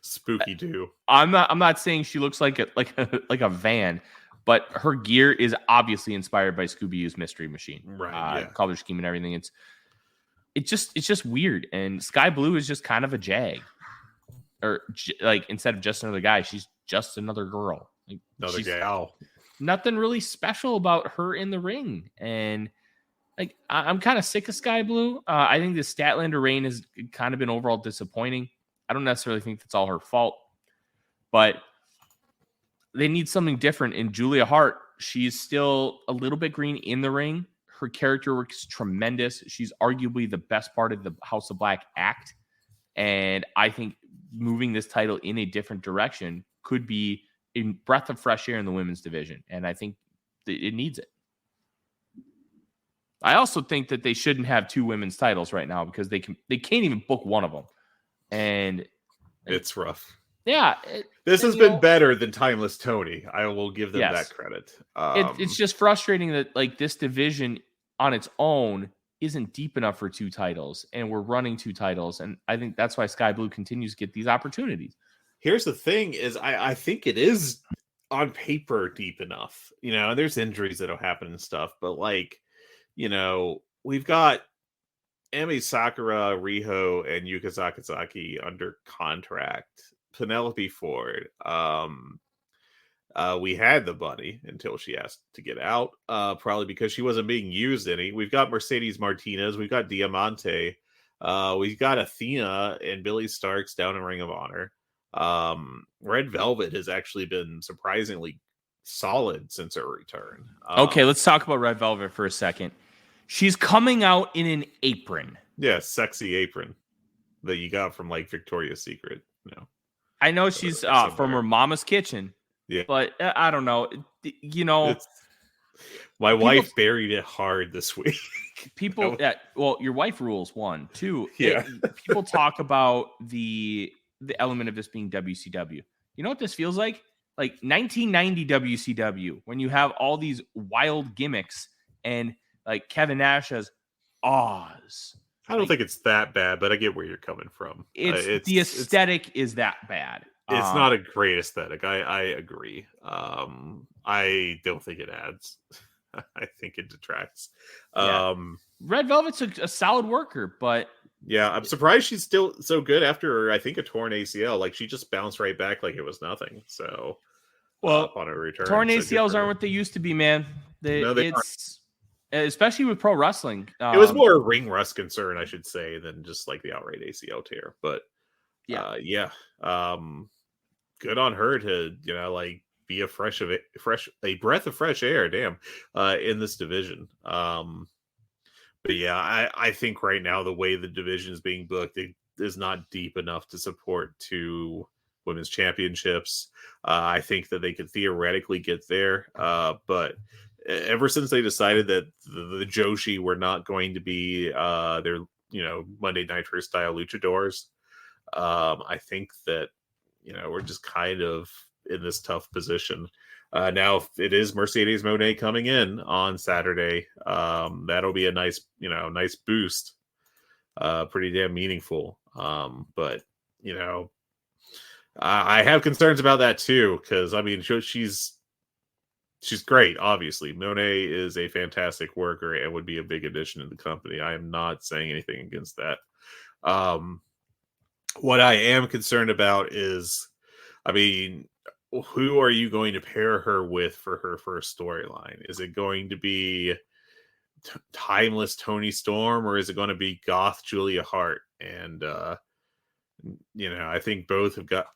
Spooky too. I'm not saying she looks like a van, but her gear is obviously inspired by Scooby-Doo's Mystery Machine. Right. Color scheme and everything. It's just weird. And Sky Blue is just kind of a jag. Or like instead of just another guy, she's just another girl. Like, another gal. Nothing really special about her in the ring. And like I'm kind of sick of Sky Blue. I think the Statlander reign has kind of been overall disappointing. I don't necessarily think that's all her fault, but they need something different. In Julia Hart, she's still a little bit green in the ring. Her character work is tremendous. She's arguably the best part of the House of Black act. And I think moving this title in a different direction could be a breath of fresh air in the women's division. And I think it needs it. I also think that they shouldn't have 2 women's titles right now because they can't even book one of them. And it's rough. Yeah. This has been better than Timeless Tony. I will give them that credit. It's just frustrating that like this division on its own isn't deep enough for 2 titles, and we're running 2 titles. And I think that's why Sky Blue continues to get these opportunities. Here's the thing is I think it is on paper deep enough, and there's injuries that'll happen and stuff, but like, we've got Emi Sakura, Riho, and Yuka Sakazaki under contract. Penelope Ford. We had the Bunny until she asked to get out, probably because she wasn't being used any. We've got Mercedes Martinez. We've got Diamante. We've got Athena and Billy Starks down in Ring of Honor. Red Velvet has actually been surprisingly solid since her return. Okay, let's talk about Red Velvet for a second. She's coming out in an apron. Yeah, sexy apron that you got from like Victoria's Secret. I know she's from her mama's kitchen. Yeah, but I don't know. My wife buried it hard this week. People, your wife rules. 1, 2. Yeah, people talk about the element of this being WCW. You know what this feels like? Like 1990 WCW, when you have all these wild gimmicks and like Kevin Nash has Oz. I don't think it's that bad, but I get where you're coming from. It's the aesthetic is that bad. It's not a great aesthetic. I agree. I don't think it adds. I think it detracts. Red Velvet's a solid worker, but yeah, I'm surprised she's still so good after I think a torn ACL. Like she just bounced right back like it was nothing. So, on a return, torn ACLs aren't what they used to be, man. Especially with pro wrestling. It was more a ring rust concern, I should say, than just like the outright ACL tear. But good on her to like be a breath of fresh air. Damn, in this division. But yeah, I think right now the way the division is being booked, it is not deep enough to support 2 women's championships. I think that they could theoretically get there, but ever since they decided that the Joshi were not going to be their Monday Nitro style luchadors, I think that, we're just kind of in this tough position. Now, it is Mercedes Moné coming in on Saturday. That'll be a nice boost. Pretty damn meaningful. But, I have concerns about that too, because I mean, she's great. Obviously, Monet is a fantastic worker and would be a big addition to the company. I am not saying anything against that. What I am concerned about is, I mean, who are you going to pair her with for her first storyline? Is it going to be timeless Tony Storm, or is it going to be goth Julia Hart? And I think both have got,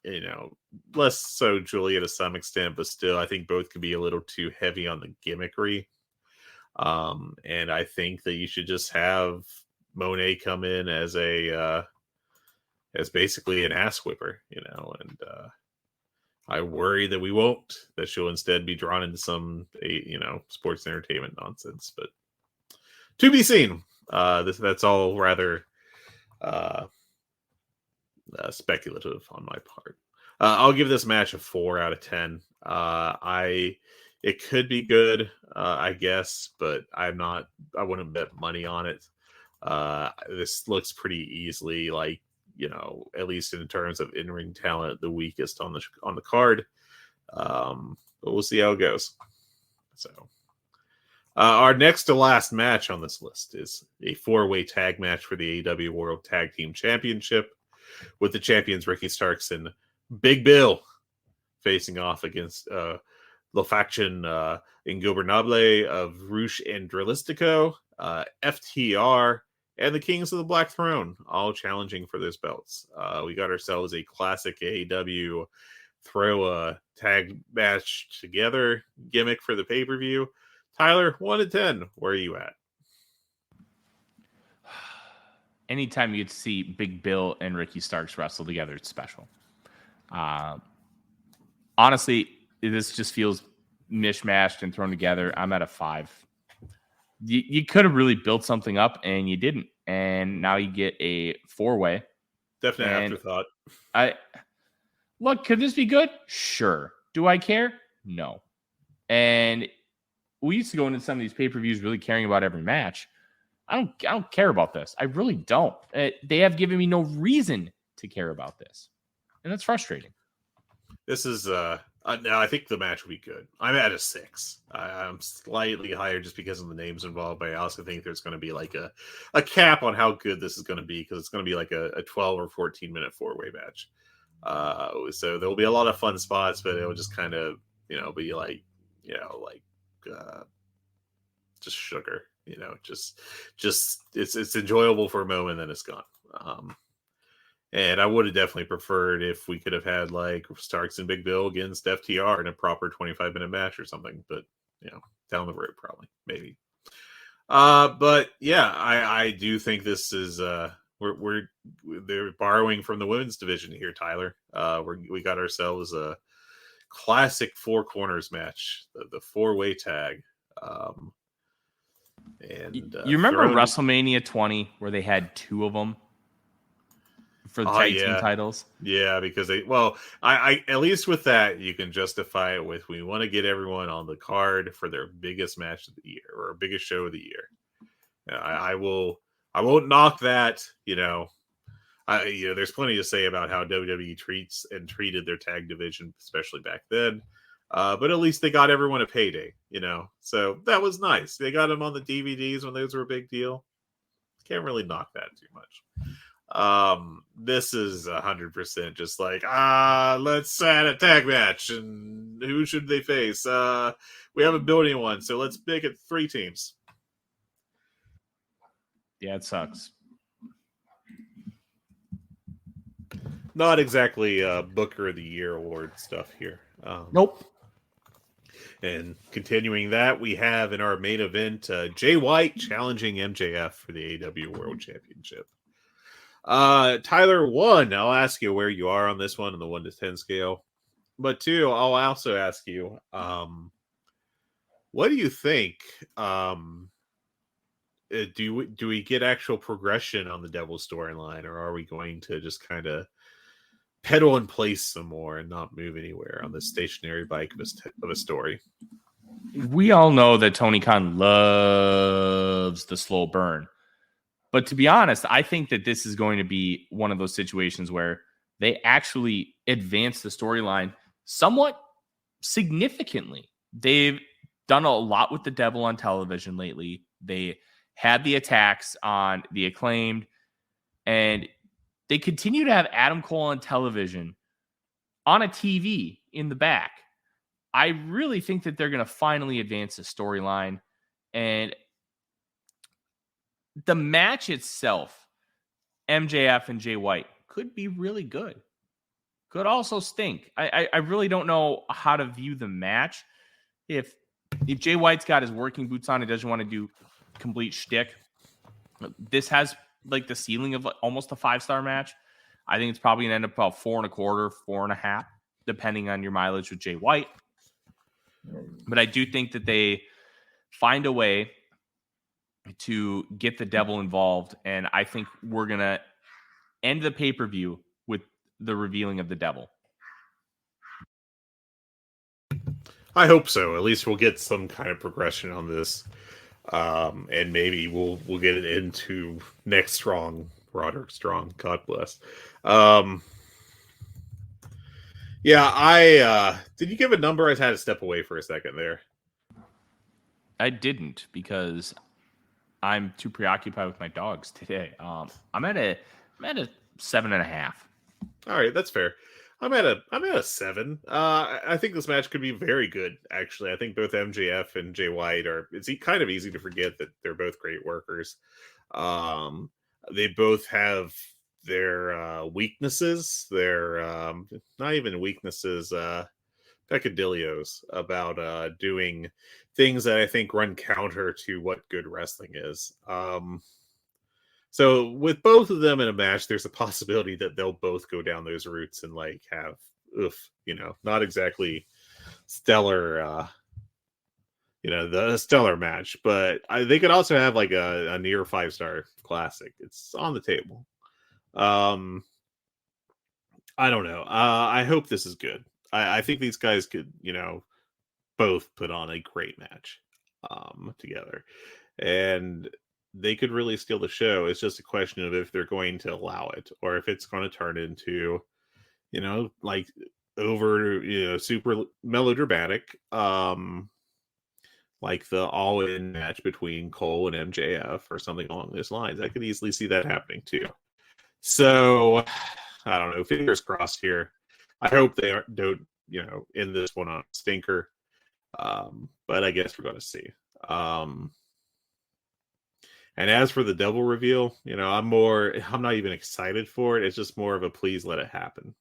less so Julia to some extent, but still, I think both could be a little too heavy on the gimmickry. And I think that you should just have Monet come in as as basically an ass whipper, and I worry that that she'll instead be drawn into some, sports entertainment nonsense, but to be seen. That's all rather speculative on my part. I'll give this match a 4 out of 10. It could be good, I guess, but I wouldn't bet money on it. This looks pretty easily like, at least in terms of in-ring talent, the weakest on the card. But we'll see how it goes. So, our next to last match on this list is a 4-way tag match for the AEW World Tag Team Championship, with the champions Ricky Starks and Big Bill facing off against La Faction Ingobernable of Rush and Drilistico, FTR, and the Kings of the Black Throne, all challenging for those belts. We got ourselves a classic AEW throw a tag match together gimmick for the pay-per-view. Tyler, 1 to 10, where are you at? Anytime you get to see Big Bill and Ricky Starks wrestle together, it's special. Honestly, this just feels mishmashed and thrown together. I'm at a 5. You could have really built something up, and you didn't. And now you get a 4-way. Definite afterthought. Look, could this be good? Sure. Do I care? No. And we used to go into some of these pay-per-views really caring about every match. I don't care about this. I really don't. They have given me no reason to care about this, and that's frustrating. This is now I think the match will be good. I'm at a 6. I'm slightly higher just because of the names involved, but I also think there's going to be like a cap on how good this is going to be, because it's going to be like a 12 or 14 minute 4-way match. So there'll be a lot of fun spots, but it'll just kind of be like just sugar. Just it's enjoyable for a moment, then it's gone. And I would have definitely preferred if we could have had like Starks and Big Bill against FTR in a proper 25-minute match or something, but down the road, probably, maybe. But yeah, I do think this is they're borrowing from the women's division here, Tyler. We got ourselves a classic 4 corners match, the 4-way tag. And you remember WrestleMania 20 where they had 2 of them for the tag team titles? Yeah, because I at least with that you can justify it with, we want to get everyone on the card for their biggest match of the year or biggest show of the year. I won't knock that. There's plenty to say about how WWE treated their tag division, especially back then. But at least they got everyone a payday, so that was nice. They got them on the DVDs when those were a big deal. Can't really knock that too much. This is 100% just like, let's add a tag match, and who should they face? We haven't built anyone, so let's make it 3 teams. Yeah, it sucks. Not exactly Booker of the Year award stuff here. Nope. And continuing that, we have in our main event Jay White challenging MJF for the AEW World Championship. Tyler, 1, I'll ask you where you are on this one on the 1 to 10 scale. But 2, I'll also ask you, what do you think? Do we get actual progression on the Devil storyline, or are we going to just kind of pedal in place some more and not move anywhere on this stationary bike of a story. We all know that Tony Khan loves the slow burn. But to be honest, I think that this is going to be one of those situations where they actually advance the storyline somewhat significantly. They've done a lot with the Devil on television lately. They had the attacks on the Acclaimed, and they continue to have Adam Cole on television on a TV in the back. I really think that they're going to finally advance the storyline. And the match itself, MJF and Jay White, could be really good. Could also stink. I really don't know how to view the match. If Jay White's got his working boots on and doesn't want to do complete shtick, this has like the ceiling of almost a 5-star match. I think it's probably going to end up about 4.25, 4.5, depending on your mileage with Jay White. But I do think that they find a way to get the Devil involved, and I think we're going to end the pay-per-view with the revealing of the Devil. I hope so. At least we'll get some kind of progression on this. And maybe we'll get it into next Strong, Roderick Strong. God bless. Yeah, I did you give a number? I had to step away for a second there. I didn't, because I'm too preoccupied with my dogs today. I'm at a 7.5. All right, that's fair. I'm at a 7. I think this match could be very good, actually. I think both MJF and Jay White it's kind of easy to forget that they're both great workers. They both have their weaknesses. They're not even weaknesses, peccadillos about doing things that I think run counter to what good wrestling is. So with both of them in a match, there's a possibility that they'll both go down those routes and like have, not exactly stellar, the stellar match, but they could also have like a near 5-star classic. It's on the table. I don't know. I hope this is good. I think these guys could, both put on a great match together. And they could really steal the show. It's just a question of if they're going to allow it or if it's going to turn into, like over, super melodramatic, like the all-in match between Cole and MJF or something along those lines. I could easily see that happening too. So I don't know. Fingers crossed here. I hope they don't, end this one on a stinker. But I guess we're going to see. And as for the Devil reveal, I'm not even excited for it. It's just more of a please let it happen.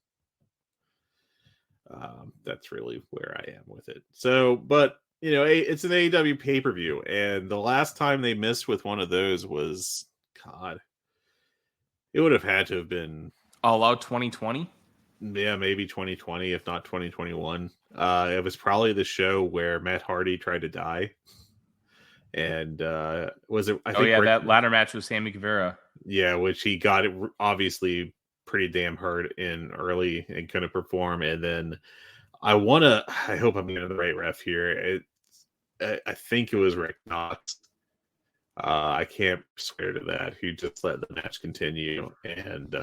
That's really where I am with it. So, but, it's an AEW pay-per-view. And the last time they missed with one of those was, God, it would have had to have been All Out 2020? Yeah, maybe 2020, if not 2021. It was probably the show where Matt Hardy tried to die. And was it? I think that ladder match with Sammy Guevara. Yeah, which he got it obviously pretty damn hurt in early and couldn't perform. And then I hope I'm getting the right ref here. I think it was Rick Knox. I can't swear to that. Who just let the match continue. And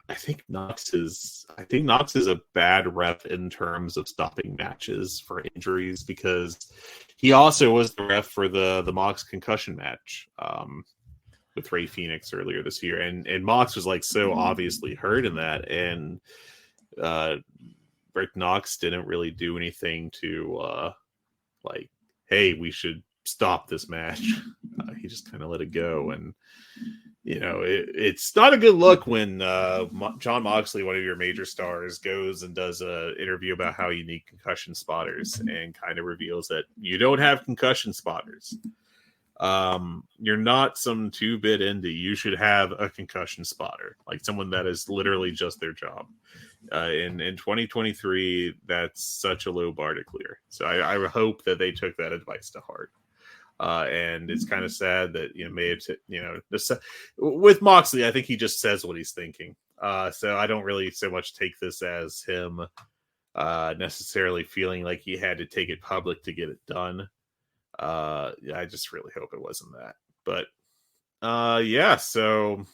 I think Knox is a bad ref in terms of stopping matches for injuries, because he also was the ref for the Mox concussion match with Rey Fenix earlier this year, and Mox was like so obviously hurt in that, and Rick Knox didn't really do anything to like, hey, we should stop this match. He just kind of let it go, and it's not a good look when John Moxley, one of your major stars, goes and does an interview about how you need concussion spotters and kind of reveals that you don't have concussion spotters. You're not some 2-bit indie. You should have a concussion spotter, like someone that is literally just their job. In 2023, that's such a low bar to clear. So I hope that they took that advice to heart. And it's kind of sad that with Moxley, I think he just says what he's thinking. So I don't really so much take this as him necessarily feeling like he had to take it public to get it done. I just really hope it wasn't that. But yeah, so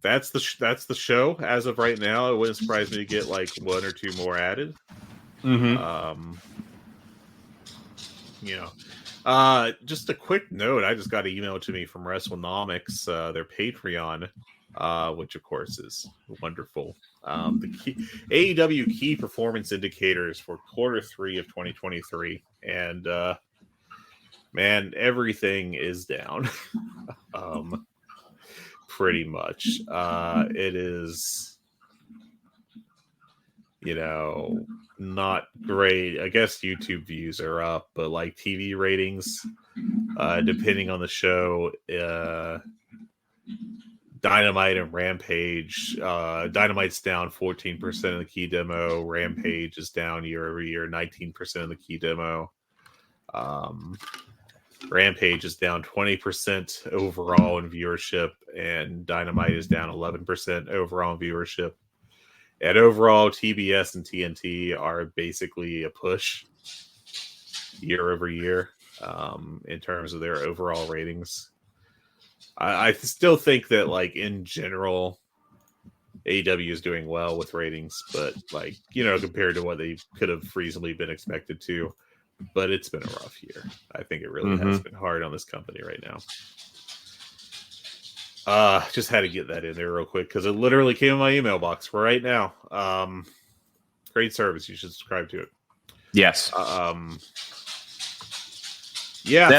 that's the show as of right now. It wouldn't surprise me to get like one or two more added. Just a quick note. I just got an email to me from WrestleNomics, their Patreon, which of course is wonderful. The AEW key performance indicators for Q3 of 2023, and man, everything is down. Pretty much. It is, not great. I guess YouTube views are up, but like TV ratings, depending on the show, Dynamite and Rampage. Dynamite's down 14% of the key demo. Rampage is down year over year, 19% of the key demo. Rampage is down 20% overall in viewership, and Dynamite is down 11% overall in viewership. And overall, TBS and TNT are basically a push year over year in terms of their overall ratings. I still think that, like, in general, AEW is doing well with ratings, but, like, compared to what they could have reasonably been expected to. But it's been a rough year. I think it really has been hard on this company right now. Just had to get that in there real quick because it literally came in my email box right now. Great service. You should subscribe to it. Yes.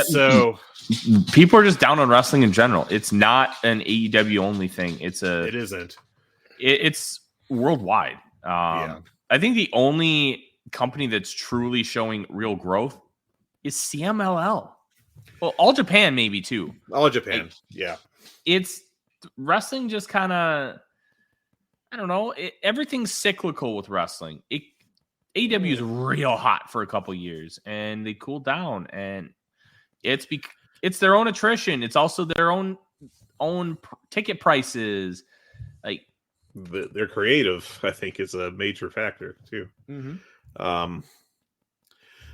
So people are just down on wrestling in general. It's not an AEW only thing. It isn't. It's worldwide. I think the only company that's truly showing real growth is CMLL. Well, All Japan maybe too. All Japan, yeah. It's wrestling just kind of, I don't know. Everything's cyclical with wrestling. AEW is real hot for a couple years, and they cooled down, and it's their own attrition. It's also their own ticket prices. Like they're creative, I think, is a major factor too.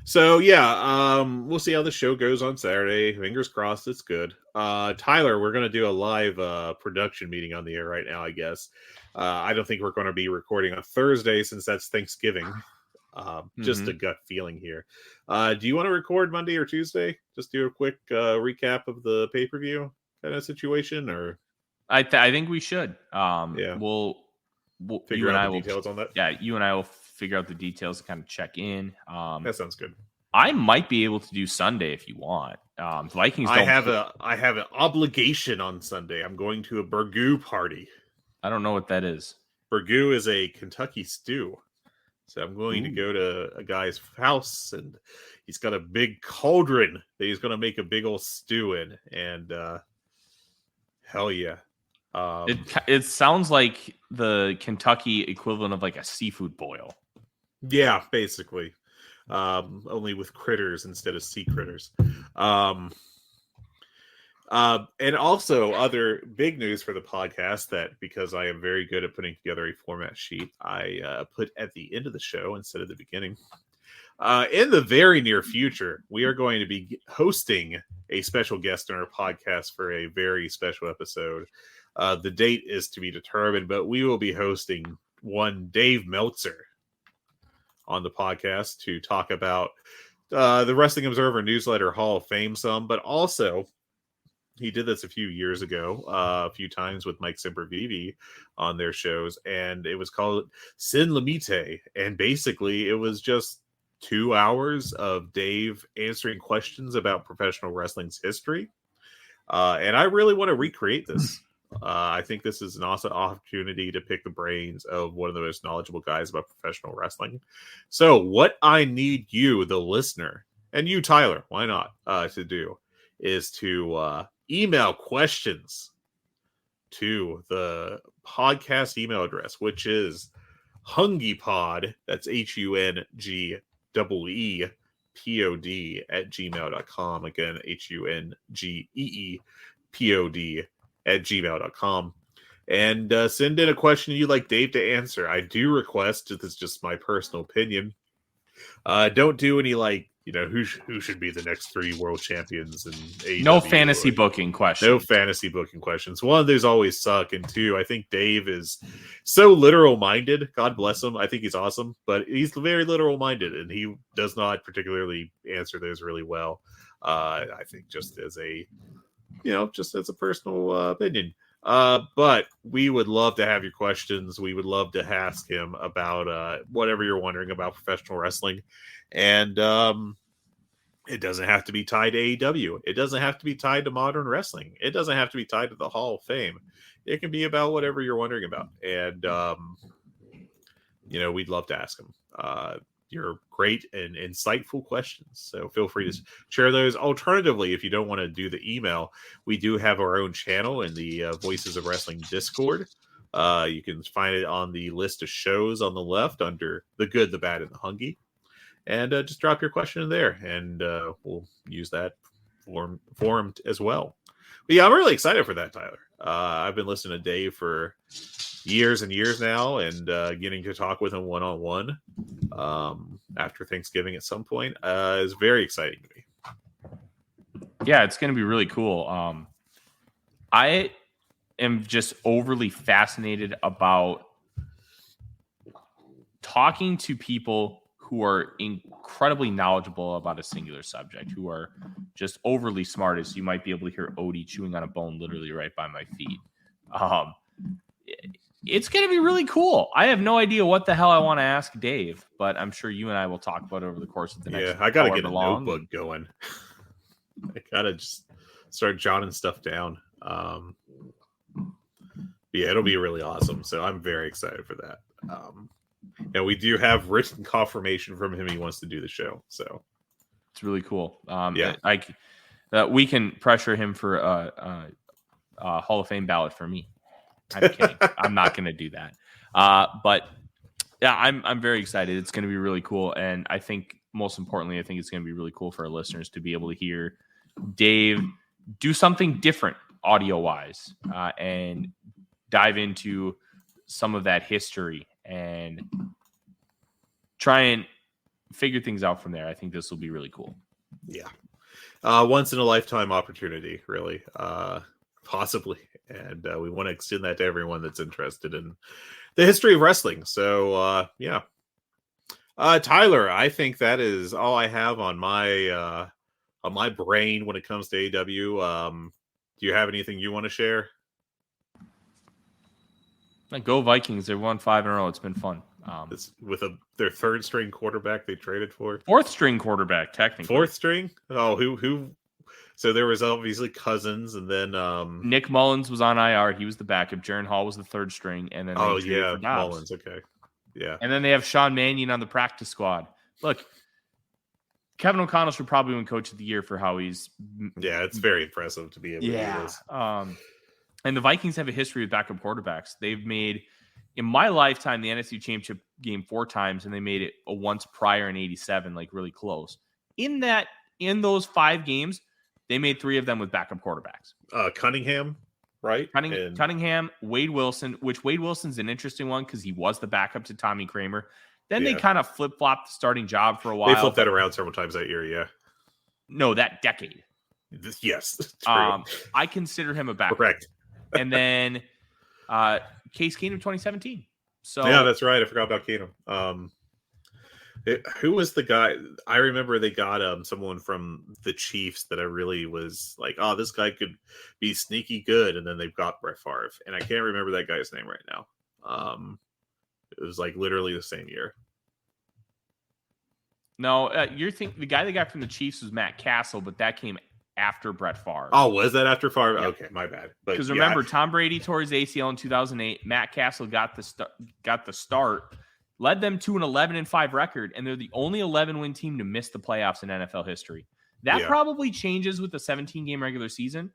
So yeah, we'll see how the show goes on Saturday. Fingers crossed it's good. Tyler, we're going to do a live production meeting on the air right now, I guess. I don't think we're going to be recording on Thursday since that's Thanksgiving. Just a gut feeling here. Do you want to record Monday or Tuesday? Just do a quick recap of the pay-per-view kind of situation, or I think we should. We'll figure out the details on that. Yeah, you and I will figure out the details and kind of check in. That sounds good. I might be able to do Sunday if you want. Vikings. I have an obligation on Sunday. I'm going to a burgoo party. I don't know what that is. Burgoo is a Kentucky stew. So I'm going to go to a guy's house, and he's got a big cauldron that he's going to make a big old stew in. And hell yeah. It sounds like the Kentucky equivalent of like a seafood boil. Yeah, basically. Only with critters instead of sea critters. And also other big news for the podcast that, because I am very good at putting together a format sheet, I put at the end of the show instead of the beginning. In the very near future, we are going to be hosting a special guest on our podcast for a very special episode. The date is to be determined, but we will be hosting one Dave Meltzer on the podcast to talk about the Wrestling Observer Newsletter Hall of Fame some, but also he did this a few years ago, a few times with Mike Sempervive on their shows, and it was called Sin Limite, and basically it was just 2 hours of Dave answering questions about professional wrestling's history, and I really want to recreate this. I think this is an awesome opportunity to pick the brains of one of the most knowledgeable guys about professional wrestling. So what I need you, the listener, and you, Tyler, why not, to do is to email questions to the podcast email address, which is hungeepod, that's HUNGEEPOD @gmail.com. Again, HUNGEEPOD @gmail.com. And send in a question you'd like Dave to answer. I do request, this is just my personal opinion, don't do any who should be the next 3 world champions in AEW. No fantasy booking questions. No fantasy booking questions. One, those always suck. And 2, I think Dave is so literal minded. God bless him. I think he's awesome, but he's very literal minded and he does not particularly answer those really well. I think just as a personal opinion. But we would love to have your questions. We would love to ask him about whatever you're wondering about professional wrestling. And it doesn't have to be tied to AEW. It doesn't have to be tied to modern wrestling. It doesn't have to be tied to the Hall of Fame. It can be about whatever you're wondering about. And, we'd love to ask him. Your great and insightful questions. So feel free to share those. Alternatively, if you don't want to do the email, we do have our own channel in the Voices of Wrestling Discord. You can find it on the list of shows on the left under the good, the bad, and the Hungee. And just drop your question in there, and we'll use that form as well. But yeah, I'm really excited for that, Tyler. I've been listening to Dave for years and years now, and getting to talk with him one-on-one after Thanksgiving at some point is very exciting to me. Yeah, it's going to be really cool. I am just overly fascinated about talking to people who are incredibly knowledgeable about a singular subject, who are just overly smart, as you might be able to hear Odie chewing on a bone literally right by my feet. It's going to be really cool. I have no idea what the hell I want to ask Dave, but I'm sure you and I will talk about it over the course of the next I got to get a long. notebook going. I got to just start jotting stuff down. It'll be really awesome. So I'm very excited for that. And we do have written confirmation from him he wants to do the show. So it's really cool. We can pressure him for a Hall of Fame ballot for me. I'm kidding. I'm not going to do that. But yeah, I'm very excited. It's going to be really cool. And I think most importantly, it's going to be really cool for our listeners to be able to hear Dave do something different audio wise and dive into some of that history and try and figure things out from there. I think this will be really cool. Yeah. Once in a lifetime opportunity, really. Possibly. And we want to extend that to everyone that's interested in the history of wrestling. So, yeah. Tyler, I think that is all I have on my brain when it comes to AEW. Do you have anything you want to share? Go Vikings. They've won 5 in a row. It's been fun. It's with their 3rd string quarterback they traded for. 4th string quarterback, technically. 4th string? Oh, who? So there was obviously Cousins, and then Nick Mullins was on IR. He was the backup. Jaron Hall was the 3rd string, and then for Mullins. Okay, yeah. And then they have Sean Mannion on the practice squad. Look, Kevin O'Connell should probably win Coach of the Year for how he's. Yeah, it's very impressive to be able to do this. And the Vikings have a history with backup quarterbacks. They've made, in my lifetime, the NFC Championship game 4 times, and they made it once prior in '87, like really close. In those 5 games, they made 3 of them with backup quarterbacks. Cunningham, right? Cunningham, Wade Wilson, which Wade Wilson's an interesting one because he was the backup to Tommy Kramer. Then they kind of flip-flopped the starting job for a while. They flipped that around several times that year, yeah. No, that decade. Yes, true. I consider him a backup. Correct. And then Case Keenum 2017. So yeah, that's right. I forgot about Keenum. Who was the guy? I remember they got someone from the Chiefs that I really was like, oh, this guy could be sneaky good. And then they've got Brett Favre. And I can't remember that guy's name right now. It was like literally the same year. No, you're thinking the guy they got from the Chiefs was Matt Castle, but that came after Brett Favre. Oh, was that after Favre? Yeah. Okay, my bad. Because remember, Tom Brady tore his ACL in 2008. Matt Castle got the start, led them to an 11-5 record, and they're the only 11-win team to miss the playoffs in NFL history. That probably changes with the 17-game regular season,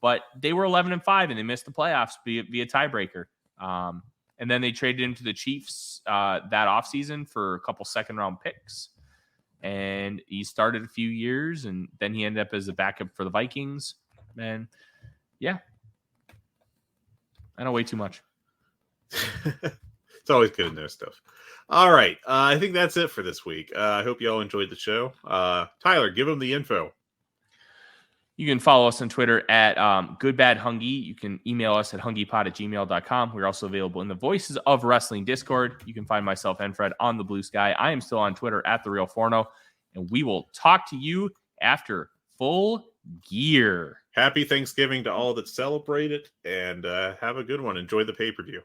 but they were 11-5 and they missed the playoffs via tiebreaker. And then they traded him to the Chiefs that offseason for a couple second-round picks. And he started a few years, and then he ended up as a backup for the Vikings. And yeah, I know way too much. It's always good to know stuff. All right. I think that's it for this week. I hope you all enjoyed the show. Tyler, give them the info. You can follow us on Twitter at GoodBadHungee. You can email us at hungeepod@gmail.com. We're also available in the Voices of Wrestling Discord. You can find myself and Fred on the Blue Sky. I am still on Twitter at TheRealForno. And we will talk to you after Full Gear. Happy Thanksgiving to all that celebrate it, and have a good one. Enjoy the pay-per-view.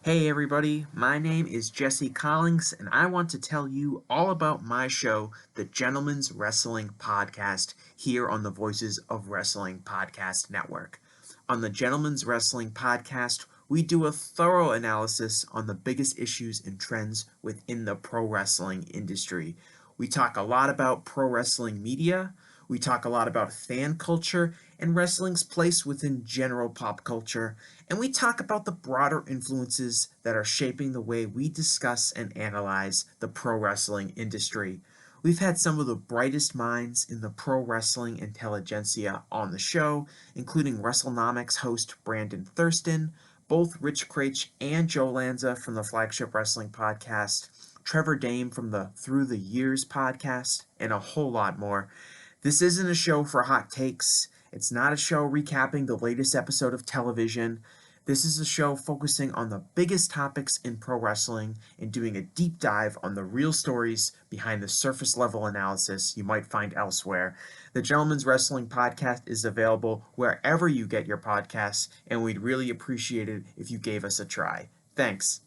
Hey everybody, my name is Jesse Collins, and I want to tell you all about my show, the Gentleman's Wrestling Podcast, here on the Voices of Wrestling Podcast Network. On the Gentleman's Wrestling Podcast, we do a thorough analysis on the biggest issues and trends within the pro wrestling industry. We talk a lot about pro wrestling media, we talk a lot about fan culture and wrestling's place within general pop culture, and we talk about the broader influences that are shaping the way we discuss and analyze the pro wrestling industry. We've had some of the brightest minds in the pro wrestling intelligentsia on the show, including WrestleNomics host Brandon Thurston, both Rich Craich and Joe Lanza from the Flagship Wrestling Podcast, Trevor Dame from the Through the Years podcast, and a whole lot more. This isn't a show for hot takes. It's not a show recapping the latest episode of television. This is a show focusing on the biggest topics in pro wrestling and doing a deep dive on the real stories behind the surface level analysis you might find elsewhere. The Gentleman's Wrestling Podcast is available wherever you get your podcasts, and we'd really appreciate it if you gave us a try. Thanks.